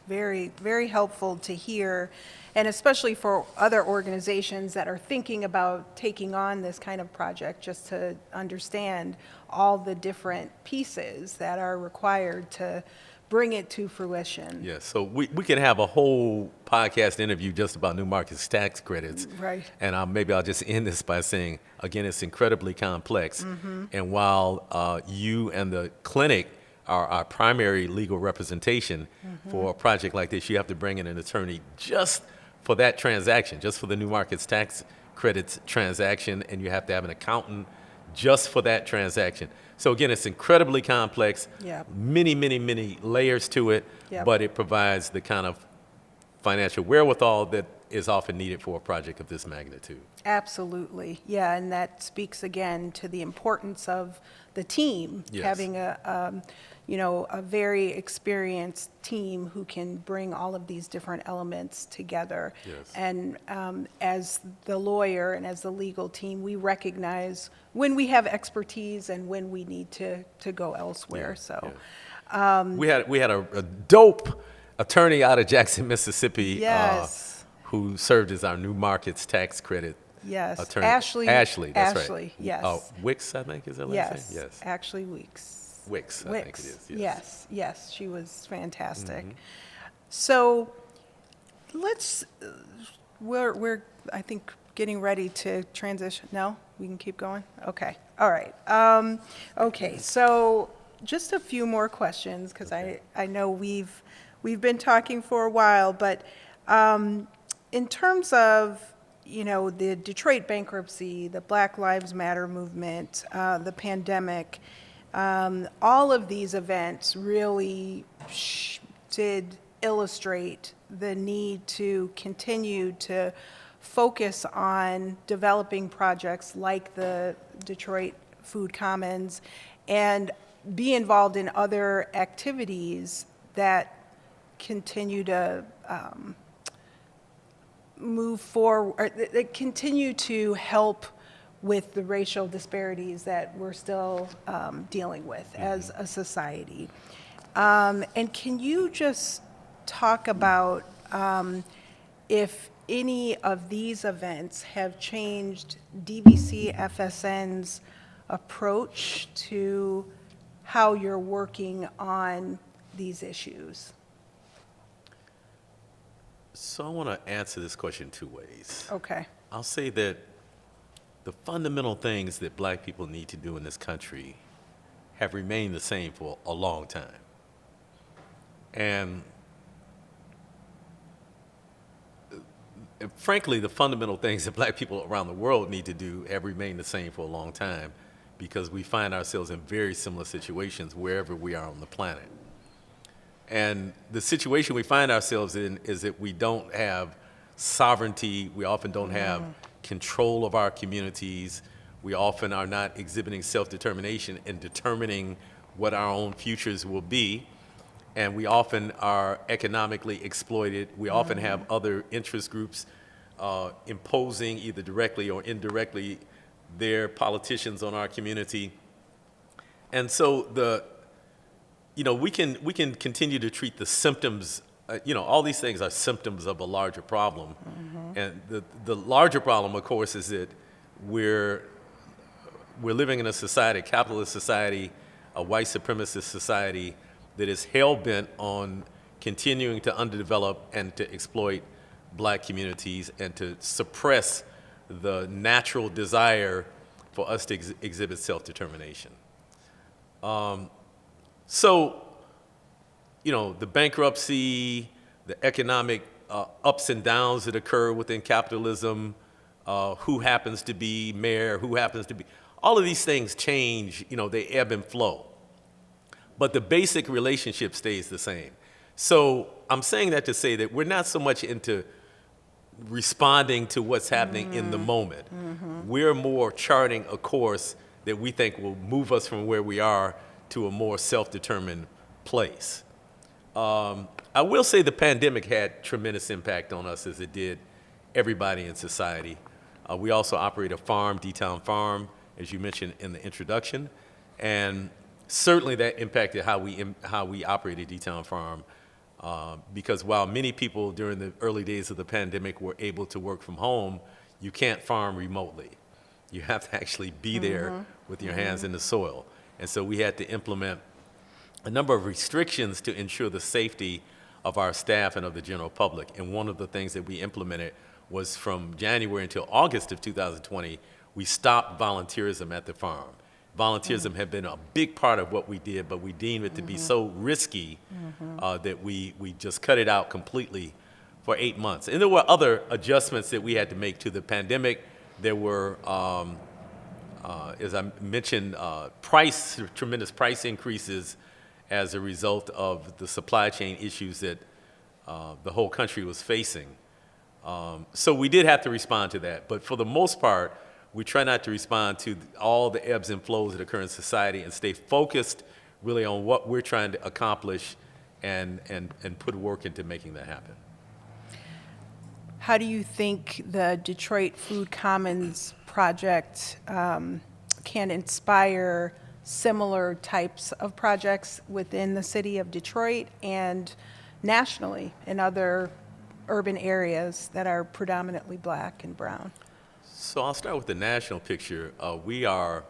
Very, very helpful to hear, and especially for other organizations that are thinking about taking on this kind of project, just to understand all the different pieces that are required to bring it to fruition. Yes, so we can have a whole podcast interview just about New Markets tax credits. Right. And maybe I'll just end this by saying, again, it's incredibly complex. And while you and the clinic are our primary legal representation for a project like this, you have to bring in an attorney just for that transaction, just for the New Markets tax credits transaction, and you have to have an accountant just for that transaction. So again, it's incredibly complex, Yep. many, many, many layers to it, Yep. but it provides the kind of financial wherewithal that is often needed for a project of this magnitude. Absolutely, yeah, and that speaks again to the importance of the team, Yes. having a very experienced team who can bring all of these different elements together. Yes. And as the lawyer and as the legal team, we recognize when we have expertise and when we need to go elsewhere. We had a dope attorney out of Jackson, Mississippi, Yes. who served as our New Markets tax credit Yes, attorney. Ashley. Ashley, that's right. Ashley, yes. Wicks, I think, is that what you Yes, say? Yes. Ashley Weeks. Wicks, I think it is. Yes, yes, she was fantastic. So let's, we're, I think, getting ready to transition. No, we can keep going? Okay, all right. Okay, so just a few more questions, because I know we've been talking for a while, but in terms of, the Detroit bankruptcy, the Black Lives Matter movement, the pandemic, all of these events really did illustrate the need to continue to focus on developing projects like the Detroit Food Commons and be involved in other activities that continue to move forward, that continue to help with the racial disparities that we're still dealing with as a society. And can you just talk about if any of these events have changed DBCFSN's approach to how you're working on these issues? So I want to answer this question two ways. Okay. I'll say that the fundamental things that black people need to do in this country have remained the same for a long time. And frankly, the fundamental things that black people around the world need to do have remained the same for a long time because we find ourselves in very similar situations wherever we are on the planet. And the situation we find ourselves in is that we don't have sovereignty. We often don't have control of our communities. We often are not exhibiting self-determination and determining what our own futures will be. And we often are economically exploited. We often have other interest groups imposing either directly or indirectly their politicians on our community. And so we can continue to treat the symptoms, all these things are symptoms of a larger problem. And the larger problem, of course, is that we're living in a society, a capitalist society, a white supremacist society that is hell-bent on continuing to underdevelop and to exploit black communities and to suppress the natural desire for us to exhibit self-determination. So, the bankruptcy, the economic ups and downs that occur within capitalism, who happens to be mayor, who happens to be, all of these things change, they ebb and flow. But the basic relationship stays the same. So I'm saying that to say that we're not so much into responding to what's happening in the moment. We're more charting a course that we think will move us from where we are to a more self-determined place. I will say the pandemic had tremendous impact on us, as it did everybody in society. We also operate a farm, D-Town Farm, as you mentioned in the introduction, and certainly that impacted how we operated D-Town Farm, because while many people during the early days of the pandemic were able to work from home, you can't farm remotely. You have to actually be there with your hands in the soil. And so we had to implement a number of restrictions to ensure the safety of our staff and of the general public. And one of the things that we implemented was from January until August of 2020, we stopped volunteerism at the farm. Volunteerism had been a big part of what we did, but we deemed it to be so risky that we just cut it out completely for 8 months. And there were other adjustments that we had to make to the pandemic. There were, as I mentioned, tremendous price increases as a result of the supply chain issues that the whole country was facing. So we did have to respond to that. But for the most part, we try not to respond to all the ebbs and flows that occur in society and stay focused really on what we're trying to accomplish and put work into making that happen. How do you think the Detroit Food Commons project can inspire similar types of projects within the city of Detroit and nationally in other urban areas that are predominantly black and brown? So I'll start with the national picture. We are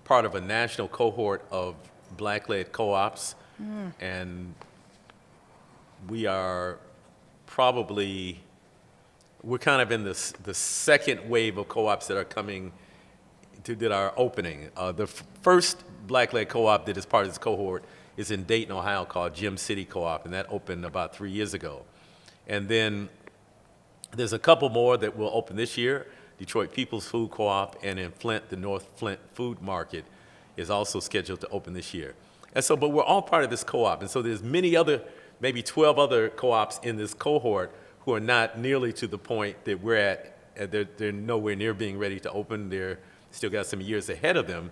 part of a national cohort of black-led co-ops, and we are we're kind of in the second wave of co-ops that are coming that are opening. The first black-led co-op that is part of this cohort is in Dayton, Ohio, called Gem City Co-op, and that opened about 3 years ago. And then there's a couple more that will open this year. Detroit People's Food Co-op, and in Flint, the North Flint Food Market is also scheduled to open this year. And so, but we're all part of this co-op, and so there's many other, maybe 12 other co-ops in this cohort who are not nearly to the point that we're at. They're nowhere near being ready to open. They're still got some years ahead of them,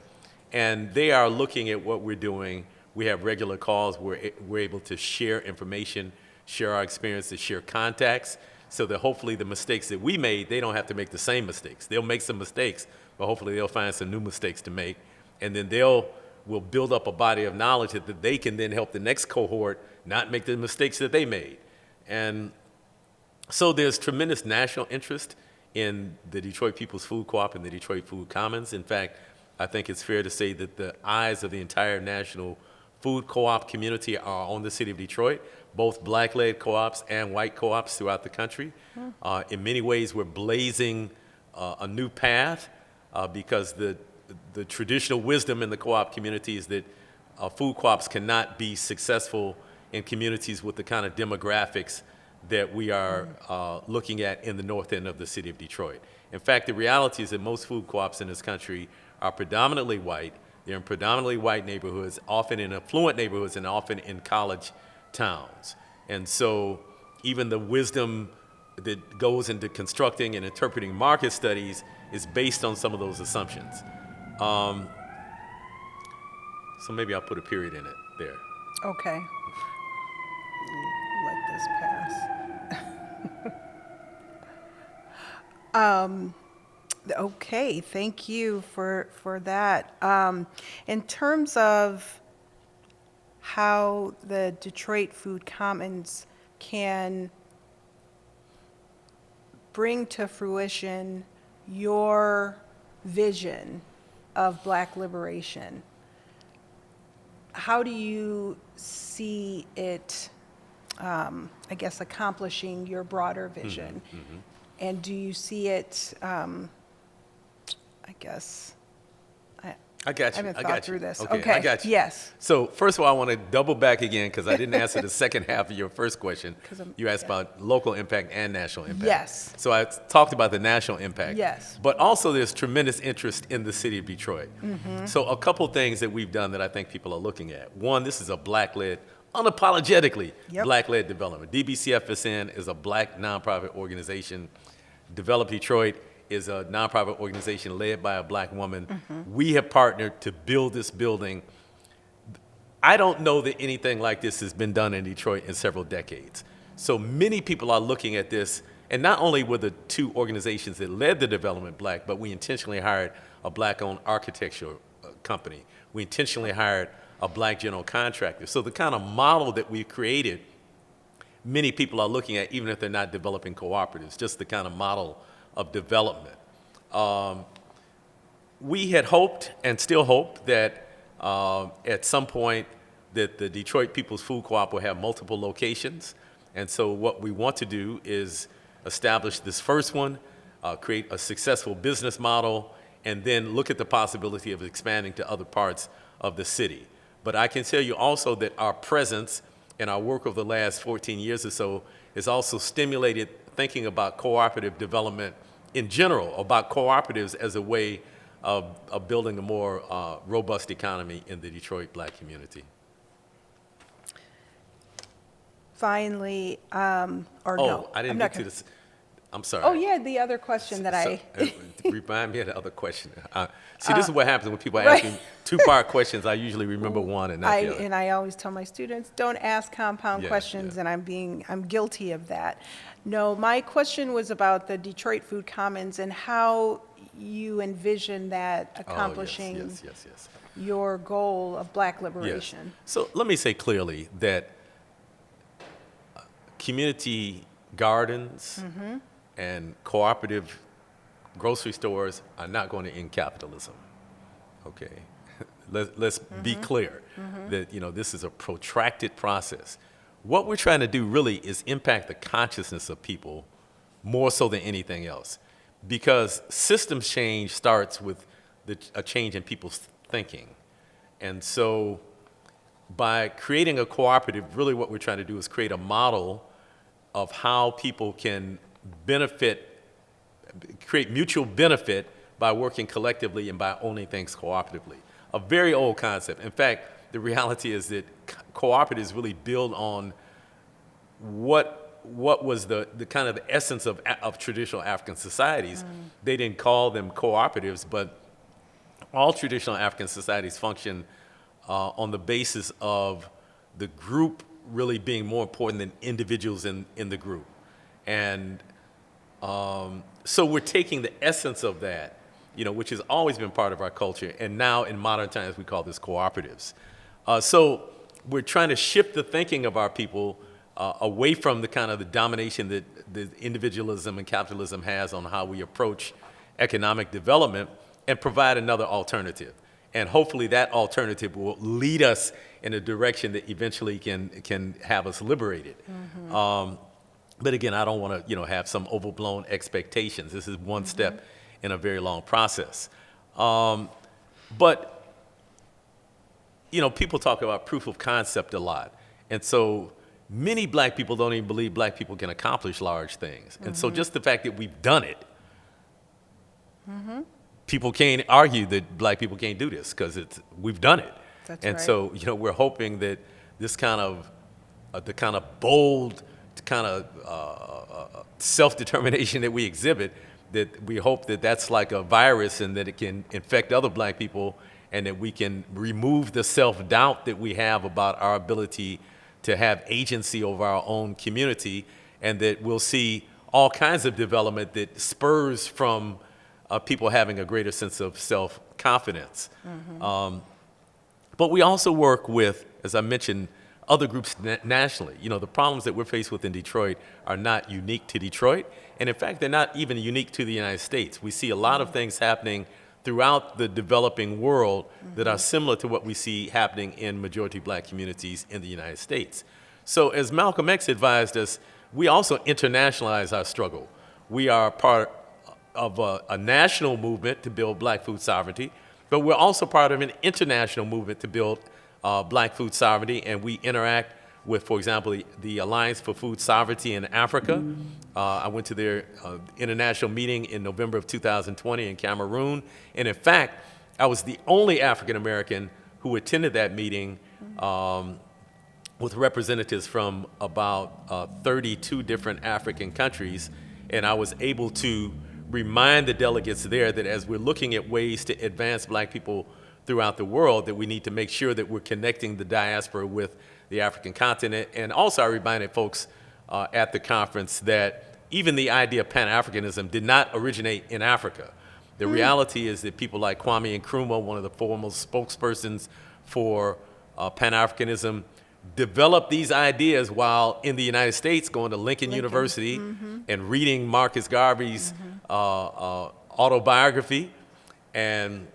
and they are looking at what we're doing. We have regular calls. We're able to share information, share our experiences, share contacts, so that hopefully the mistakes that we made, they don't have to make the same mistakes. They'll make some mistakes, but hopefully they'll find some new mistakes to make, and then we'll build up a body of knowledge that they can then help the next cohort not make the mistakes that they made. And so there's tremendous national interest in the Detroit People's Food Co-op and the Detroit Food Commons. In fact, I think it's fair to say that the eyes of the entire national food co-op community are on the city of Detroit, both black-led co-ops and white co-ops throughout the country. In many ways, we're blazing a new path because the traditional wisdom in the co-op community is that food co-ops cannot be successful in communities with the kind of demographics that we are looking at in the north end of the city of Detroit. In fact, the reality is that most food co-ops in this country are predominantly white. They're in predominantly white neighborhoods, often in affluent neighborhoods, and often in college towns. And so even the wisdom that goes into constructing and interpreting market studies is based on some of those assumptions. So maybe I'll put a period in it there. Okay. Let this pass. Okay, thank you for that. In terms of how the Detroit Food Commons can bring to fruition your vision of Black liberation, how do you see it I guess, accomplishing your broader vision. And do you see it, I guess, I got you. I haven't I thought got through you. this. Okay, Okay, I got you. yes. So first of all, I want to double back again because I didn't answer the second half of your first question. 'Cause I'm- You asked yeah. about local impact and national impact. Yes. So I talked about the national impact. Yes. But also there's tremendous interest in the city of Detroit. So a couple things that we've done that I think people are looking at. One, this is a black-led, unapologetically Yep. black-led development. DBCFSN is a black nonprofit organization. Develop Detroit is a nonprofit organization led by a black woman. We have partnered to build this building. I don't know that anything like this has been done in Detroit in several decades. So many people are looking at this, and not only were the two organizations that led the development black, but we intentionally hired a black-owned architecture company. We intentionally hired a black general contractor. So the kind of model that we've created, many people are looking at, even if they're not developing cooperatives, just the kind of model of development. We had hoped and still hope that at some point that the Detroit People's Food Co-op will have multiple locations. And so what we want to do is establish this first one, create a successful business model, and then look at the possibility of expanding to other parts of the city. But I can tell you also that our presence and our work over the last 14 years or so has also stimulated thinking about cooperative development in general, about cooperatives as a way of building a more robust economy in the Detroit black community. Finally, or Oh, no. I didn't I'm not get to gonna- this. I'm sorry. Oh, yeah, the other question that I, Remind me of the other question. See, this is what happens when people right. ask me two-part questions. I usually remember one and not the other. and I always tell my students, don't ask compound Yeah, questions, yeah. and I'm guilty of that. No, my question was about the Detroit Food Commons and how you envision that accomplishing Oh, yes. your goal of black Yes. liberation. So let me say clearly that community gardens and cooperative grocery stores are not going to end capitalism. Okay, let's be clear that this is a protracted process. What we're trying to do really is impact the consciousness of people more so than anything else, because systems change starts with a change in people's thinking. And so by creating a cooperative, really what we're trying to do is create a model of how people can create mutual benefit by working collectively and by owning things cooperatively. A very old concept. In fact, the reality is that cooperatives really build on what was the kind of the essence of traditional African societies. They didn't call them cooperatives, but all traditional African societies function on the basis of the group really being more important than individuals in the group. And so we're taking the essence of that, which has always been part of our culture, and now in modern times we call this cooperatives. So we're trying to shift the thinking of our people away from the kind of the domination that the individualism and capitalism has on how we approach economic development, and provide another alternative. And hopefully that alternative will lead us in a direction that eventually can have us liberated. But again, I don't want to have some overblown expectations. This is one step in a very long process. But people talk about proof of concept a lot. And so many black people don't even believe black people can accomplish large things. And so just the fact that we've done it, people can't argue that black people can't do this because we've done it. That's and right. so we're hoping that this kind of the kind of bold kind of self-determination that we exhibit, that we hope that that's like a virus and that it can infect other black people, and that we can remove the self-doubt that we have about our ability to have agency over our own community, and that we'll see all kinds of development that spurs from people having a greater sense of self-confidence. But we also work with, as I mentioned, other groups nationally. The problems that we're faced with in Detroit are not unique to Detroit, and in fact, they're not even unique to the United States. We see a lot of things happening throughout the developing world that are similar to what we see happening in majority black communities in the United States. So as Malcolm X advised us, we also internationalize our struggle. We are part of a national movement to build black food sovereignty, but we're also part of an international movement to build black food sovereignty, and we interact with, for example, the Alliance for Food Sovereignty in Africa. I went to their international meeting in November of 2020 in Cameroon, and in fact, I was the only African American who attended that meeting with representatives from about 32 different African countries, and I was able to remind the delegates there that as we're looking at ways to advance black people throughout the world, that we need to make sure that we're connecting the diaspora with the African continent. And also I reminded folks at the conference that even the idea of Pan-Africanism did not originate in Africa. The reality is that people like Kwame Nkrumah, one of the foremost spokespersons for Pan-Africanism, developed these ideas while in the United States, going to Lincoln University and reading Marcus Garvey's autobiography, and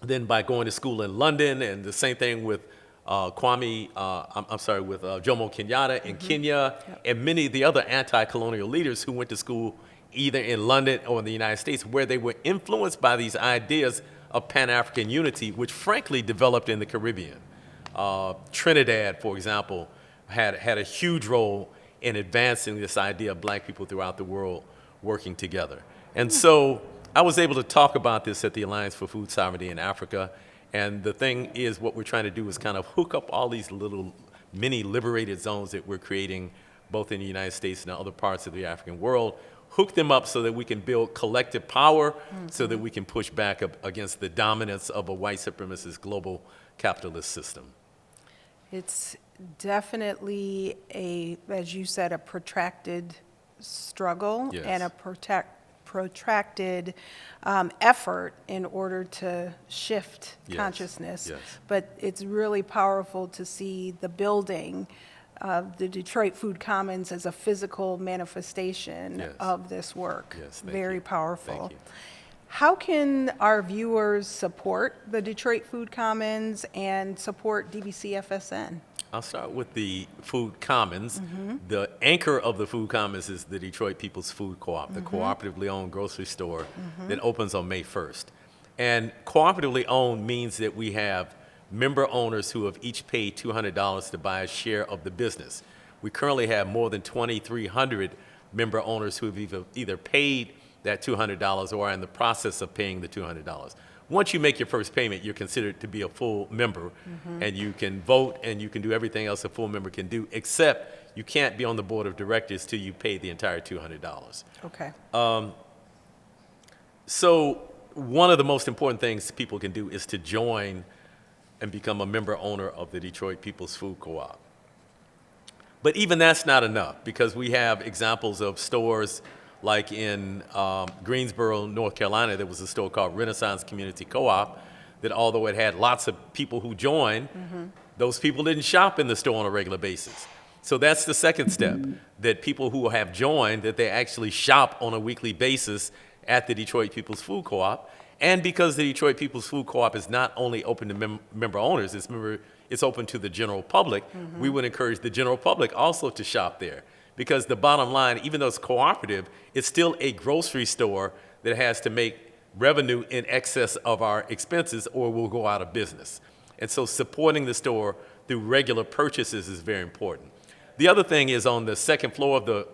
then by going to school in London, and the same thing with with Jomo Kenyatta in Kenya, and many of the other anti-colonial leaders who went to school either in London or in the United States, where they were influenced by these ideas of Pan-African unity, which frankly developed in the Caribbean. Trinidad, for example, had a huge role in advancing this idea of black people throughout the world working together. And so I was able to talk about this at the Alliance for Food Sovereignty in Africa. And the thing is, what we're trying to do is kind of hook up all these little mini liberated zones that we're creating both in the United States and other parts of the African world, hook them up so that we can build collective power, so that we can push back against the dominance of a white supremacist global capitalist system. It's definitely as you said, a protracted struggle and a protracted effort in order to shift consciousness. But it's really powerful to see the building of the Detroit Food Commons as a physical manifestation of this work. Very powerful. Thank you. How can our viewers support the Detroit Food Commons and support DBCFSN? I'll start with the Food Commons. The anchor of the Food Commons is the Detroit People's Food Co-op, the cooperatively owned grocery store that opens on May 1st. And cooperatively owned means that we have member owners who have each paid $200 to buy a share of the business. We currently have more than 2,300 member owners who have either paid that $200 or are in the process of paying the $200. Once you make your first payment, you're considered to be a full member, and you can vote and you can do everything else a full member can do, except you can't be on the board of directors till you pay the entire $200. Okay. So one of the most important things people can do is to join and become a member owner of the Detroit People's Food Co-op. But even that's not enough, because we have examples of stores like in Greensboro, North Carolina. There was a store called Renaissance Community Co-op that, although it had lots of people who joined, those people didn't shop in the store on a regular basis. So that's the second step, that people who have joined, that they actually shop on a weekly basis at the Detroit People's Food Co-op. And because the Detroit People's Food Co-op is not only open to member owners, it's open to the general public, we would encourage the general public also to shop there. Because the bottom line, even though it's cooperative, it's still a grocery store that has to make revenue in excess of our expenses or we'll go out of business. And so supporting the store through regular purchases is very important. The other thing is, on the second floor of the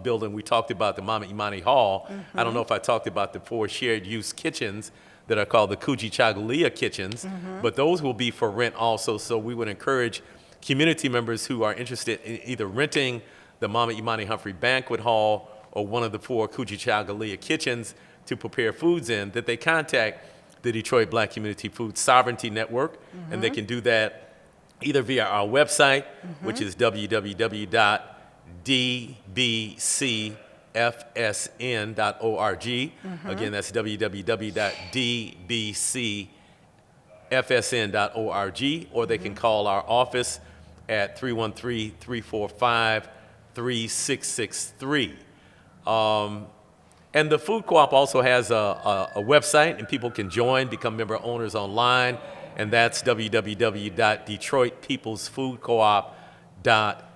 building, we talked about the Mama Imani Hall. I don't know if I talked about the 4 shared use kitchens that are called the Kujichagulia kitchens, but those will be for rent also. So we would encourage community members who are interested in either renting the Mama Imani Humphrey banquet hall or one of the 4 Kujichagulia kitchens to prepare foods in, that they contact the Detroit Black Community Food Sovereignty Network, and they can do that either via our website, which is www.dbcfsn.org. Again, that's www.dbcfsn.org, or they can call our office at 313-345-3663. And the food co-op also has a website, and people can join, become member owners online, and that's www.detroitpeoplesfoodcoop.com.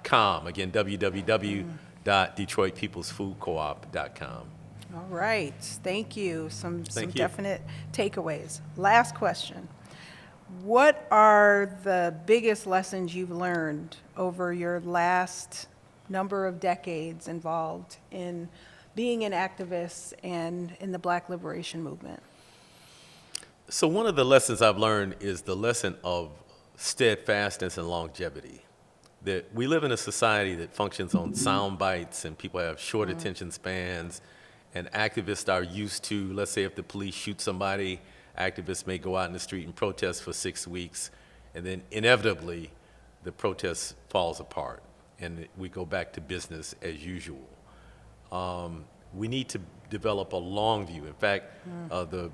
www.detroitpeoplesfoodcoop.com. Again, www.detroitpeoplesfoodcoop.com. All right, thank you. Some Thank you. definite takeaways. Last question. What are the biggest lessons you've learned over your last number of decades involved in being an activist and in the Black liberation movement? So one of the lessons I've learned is the lesson of steadfastness and longevity. That we live in a society that functions on sound bites, and people have short attention spans, and activists are used to, let's say if the police shoot somebody, activists may go out in the street and protest for 6 weeks, and then inevitably the protest falls apart and we go back to business as usual. We need to develop a long view. In fact, the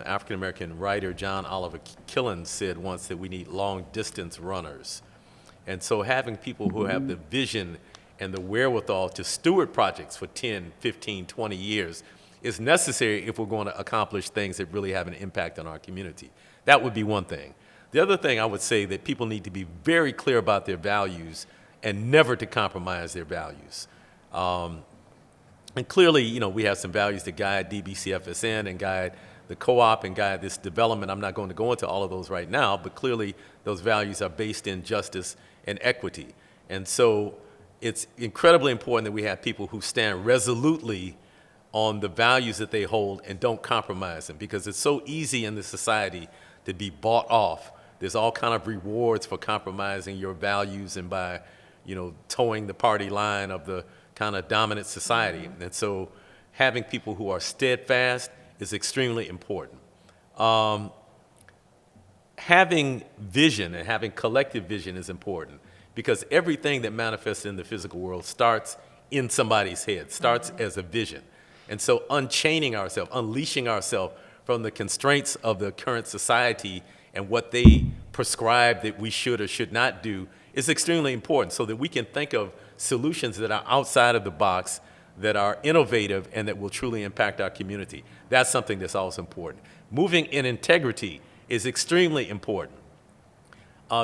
African-American writer John Oliver Killen said once that we need long-distance runners. And so having people who have the vision and the wherewithal to steward projects for 10, 15, 20 years is necessary if we're going to accomplish things that really have an impact on our community. That would be one thing. The other thing I would say that people need to be very clear about their values and never to compromise their values. And clearly, you know, we have some values that guide DBCFSN and guide the co-op and guide this development. I'm not going to go into all of those right now, but clearly those values are based in justice and equity. And so it's incredibly important that we have people who stand resolutely on the values that they hold and don't compromise them, because it's so easy in this society to be bought off. There's all kind of rewards for compromising your values and by, you know, towing the party line of the kind of dominant society. And so having people who are steadfast is extremely important. Having vision and having collective vision is important, because everything that manifests in the physical world starts in somebody's head, starts as a vision. And so unchaining ourselves, unleashing ourselves from the constraints of the current society and what they prescribe that we should or should not do is extremely important, so that we can think of solutions that are outside of the box, that are innovative, and that will truly impact our community. That's something that's also important. Moving in integrity is extremely important.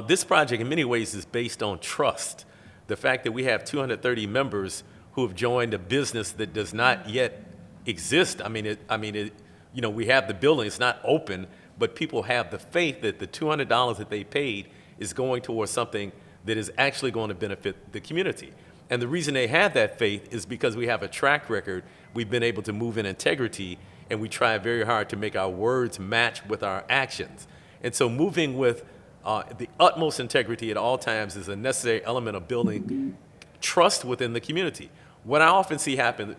This project in many ways is based on trust. The fact that we have 230 members who have joined a business that does not yet exist. You know, we have the building, it's not open, but people have the faith that the $200 that they paid is going towards something that is actually going to benefit the community. And the reason they have that faith is because we have a track record. We've been able to move in integrity, and we try very hard to make our words match with our actions. And so moving with the utmost integrity at all times is a necessary element of building trust within the community. What I often see happen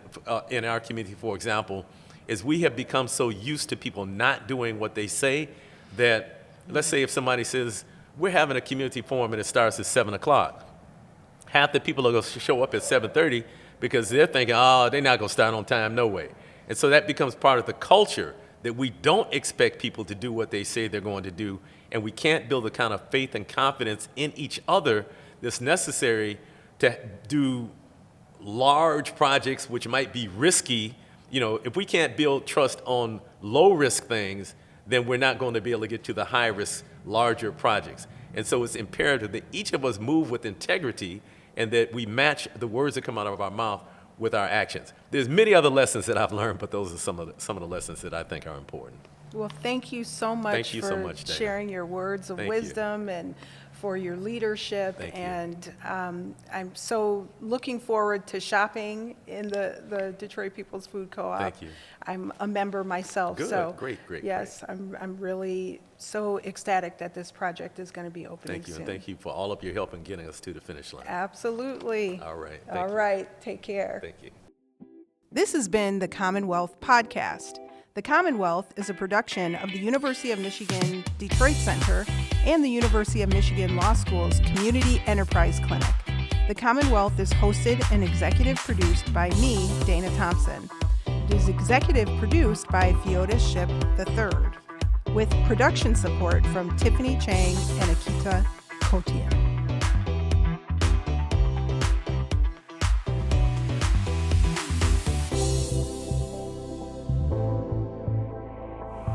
in our community, for example, is we have become so used to people not doing what they say that, let's say if somebody says, we're having a community forum and it starts at 7 o'clock. Half the people are going to show up at 7:30 because they're thinking, oh, they're not going to start on time, no way. And so that becomes part of the culture, that we don't expect people to do what they say they're going to do, and we can't build the kind of faith and confidence in each other that's necessary to do large projects which might be risky. You know, if we can't build trust on low-risk things, then we're not going to be able to get to the high-risk, larger projects. And so it's imperative that each of us move with integrity and that we match the words that come out of our mouth with our actions. There's many other lessons that I've learned, but those are some of the lessons that I think are important. Well, thank you so much Thank you for so much, Dana. sharing your words of Thank you. wisdom and for your leadership. Thank you. And I'm so looking forward to shopping in the Detroit People's Food Co-op. Thank you. I'm a member myself. Good. So Great. yes, I'm really so ecstatic that this project is going to be opening Thank you, soon. and thank you for all of your help in getting us to the finish line. Absolutely. All right. All right. Take care. Thank you. This has been the Commonwealth Podcast. The Commonwealth is a production of the University of Michigan Detroit Center and the University of Michigan Law School's Community Enterprise Clinic. The Commonwealth is hosted and executive produced by me, Dana Thompson. It is executive produced by Theodis Ship III, with production support from Tiffany Chang and Akita Kotian.